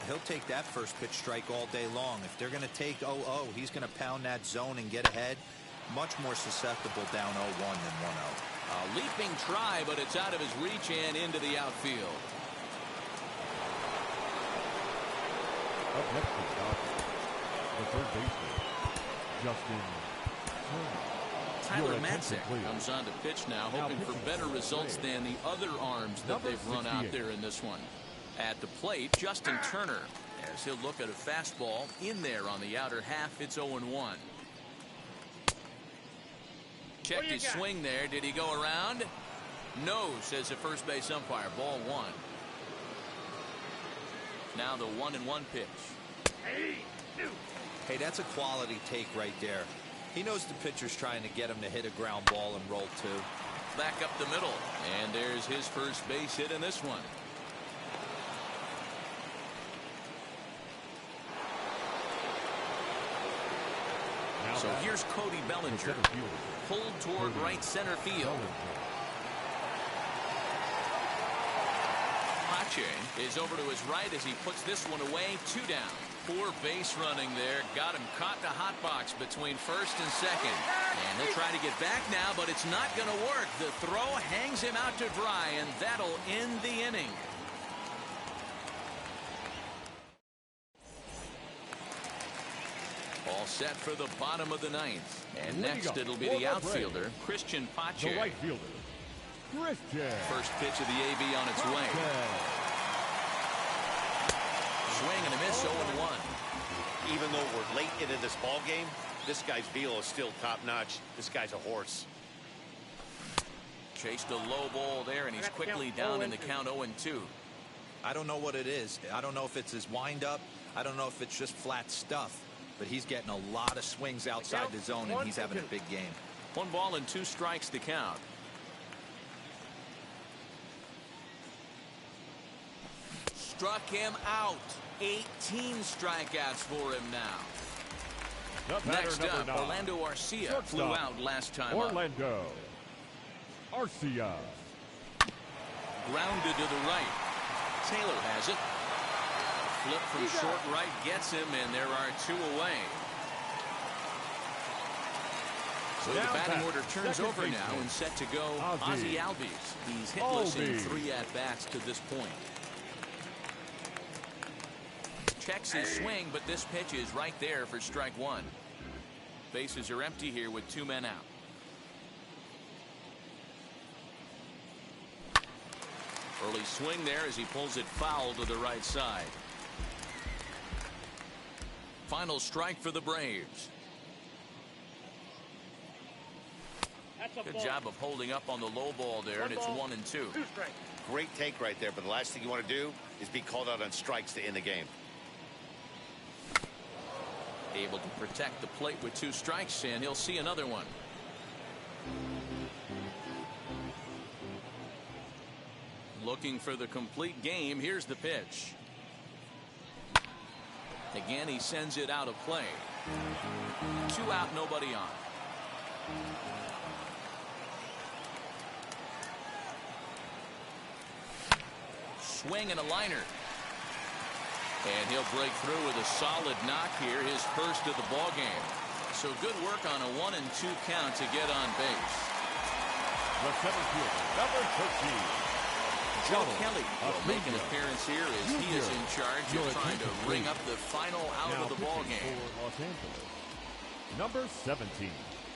He'll take that first pitch strike all day long. If they're going to take 0-0, he's going to pound that zone and get ahead. Much more susceptible down 0-1 than 1-0. A leaping try, but it's out of his reach and into the outfield. Up next is the third baseman, Justin Tyler Matzek comes on to pitch now, hoping for better results than the other arms that they've run out there in this one. At the plate, Justin Turner, as he'll look at a fastball in there on the outer half. It's 0-1. Checked his swing there. Did he go around? No, says the first base umpire. Ball 1. Now the 1-1 pitch. Hey, that's a quality take right there. He knows the pitcher's trying to get him to hit a ground ball and roll 2. Back up the middle. And there's his first base hit in this one. So here's Cody Bellinger, pulled toward right center field. Pache is over to his right as he puts this one away. 2 down. Poor base running there. Got him caught in the hot box between first and second. And he'll try to get back now, but it's not going to work. The throw hangs him out to dry, and that'll end the inning. All set for the bottom of the 9th. And next it'll be the outfielder, Christian Pache. The right fielder, Christian. First pitch of the AB on its way. Swing and a miss, 0-1. Even though we're late into this ball game, this guy's velo is still top-notch. This guy's a horse. Chased a low ball there, and he's quickly down in the count 0-2. I don't know what it is. I don't know if it's his windup. I don't know if it's just flat stuff. But he's getting a lot of swings outside the zone, and he's having a big game. 1 ball and 2 strikes to count. Struck him out. 18 strikeouts for him now. Next up, Orlando Arcia flew out last time Orlando Arcia. Grounded to the right. Taylor has it. Flip from short right gets him, and there are 2 away. So the batting order turns over now and set to go Ozzie Albies. He's hitless in 3 at-bats to this point. Checks his swing, but this pitch is right there for strike 1. Bases are empty here with 2 men out. Early swing there as he pulls it foul to the right side. Final strike for the Braves. Good job of holding up on the low ball there, and it's 1-2. Great take right there, but the last thing you want to do is be called out on strikes to end the game. Able to protect the plate with 2 strikes, and he'll see another one. Looking for the complete game. Here's the pitch. Again, he sends it out of play. 2 out, nobody on. Swing and a liner. And he'll break through with a solid knock here, his first of the ball game. So good work on a 1-2 count to get on base. The 7th fielder, number 13. Joe Kelly will make an appearance here as he is in charge of trying to ring up the final out of the ball game. Los Angeles, number 17.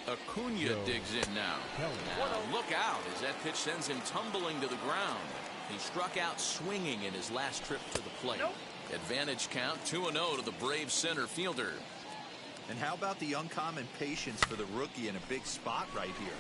Acuna digs in now. Now look out as that pitch sends him tumbling to the ground. He struck out swinging in his last trip to the plate. Advantage count 2-0 to the Braves center fielder. And how about the uncommon patience for the rookie in a big spot right here?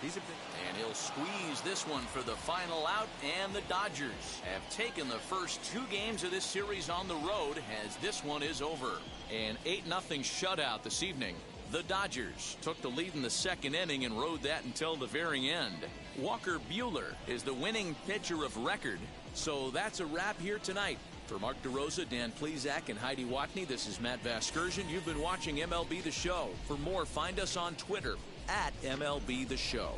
And he'll squeeze this one for the final out, and the Dodgers have taken the first 2 games of this series on the road as this one is over. An 8-0 shutout this evening. The Dodgers took the lead in the 2nd inning and rode that until the very end. Walker Buehler is the winning pitcher of record. So that's a wrap here tonight. For Mark DeRosa, Dan Plesac, and Heidi Watney, this is Matt Vasgersian. You've been watching MLB The Show. For more, find us on Twitter @MLB The Show.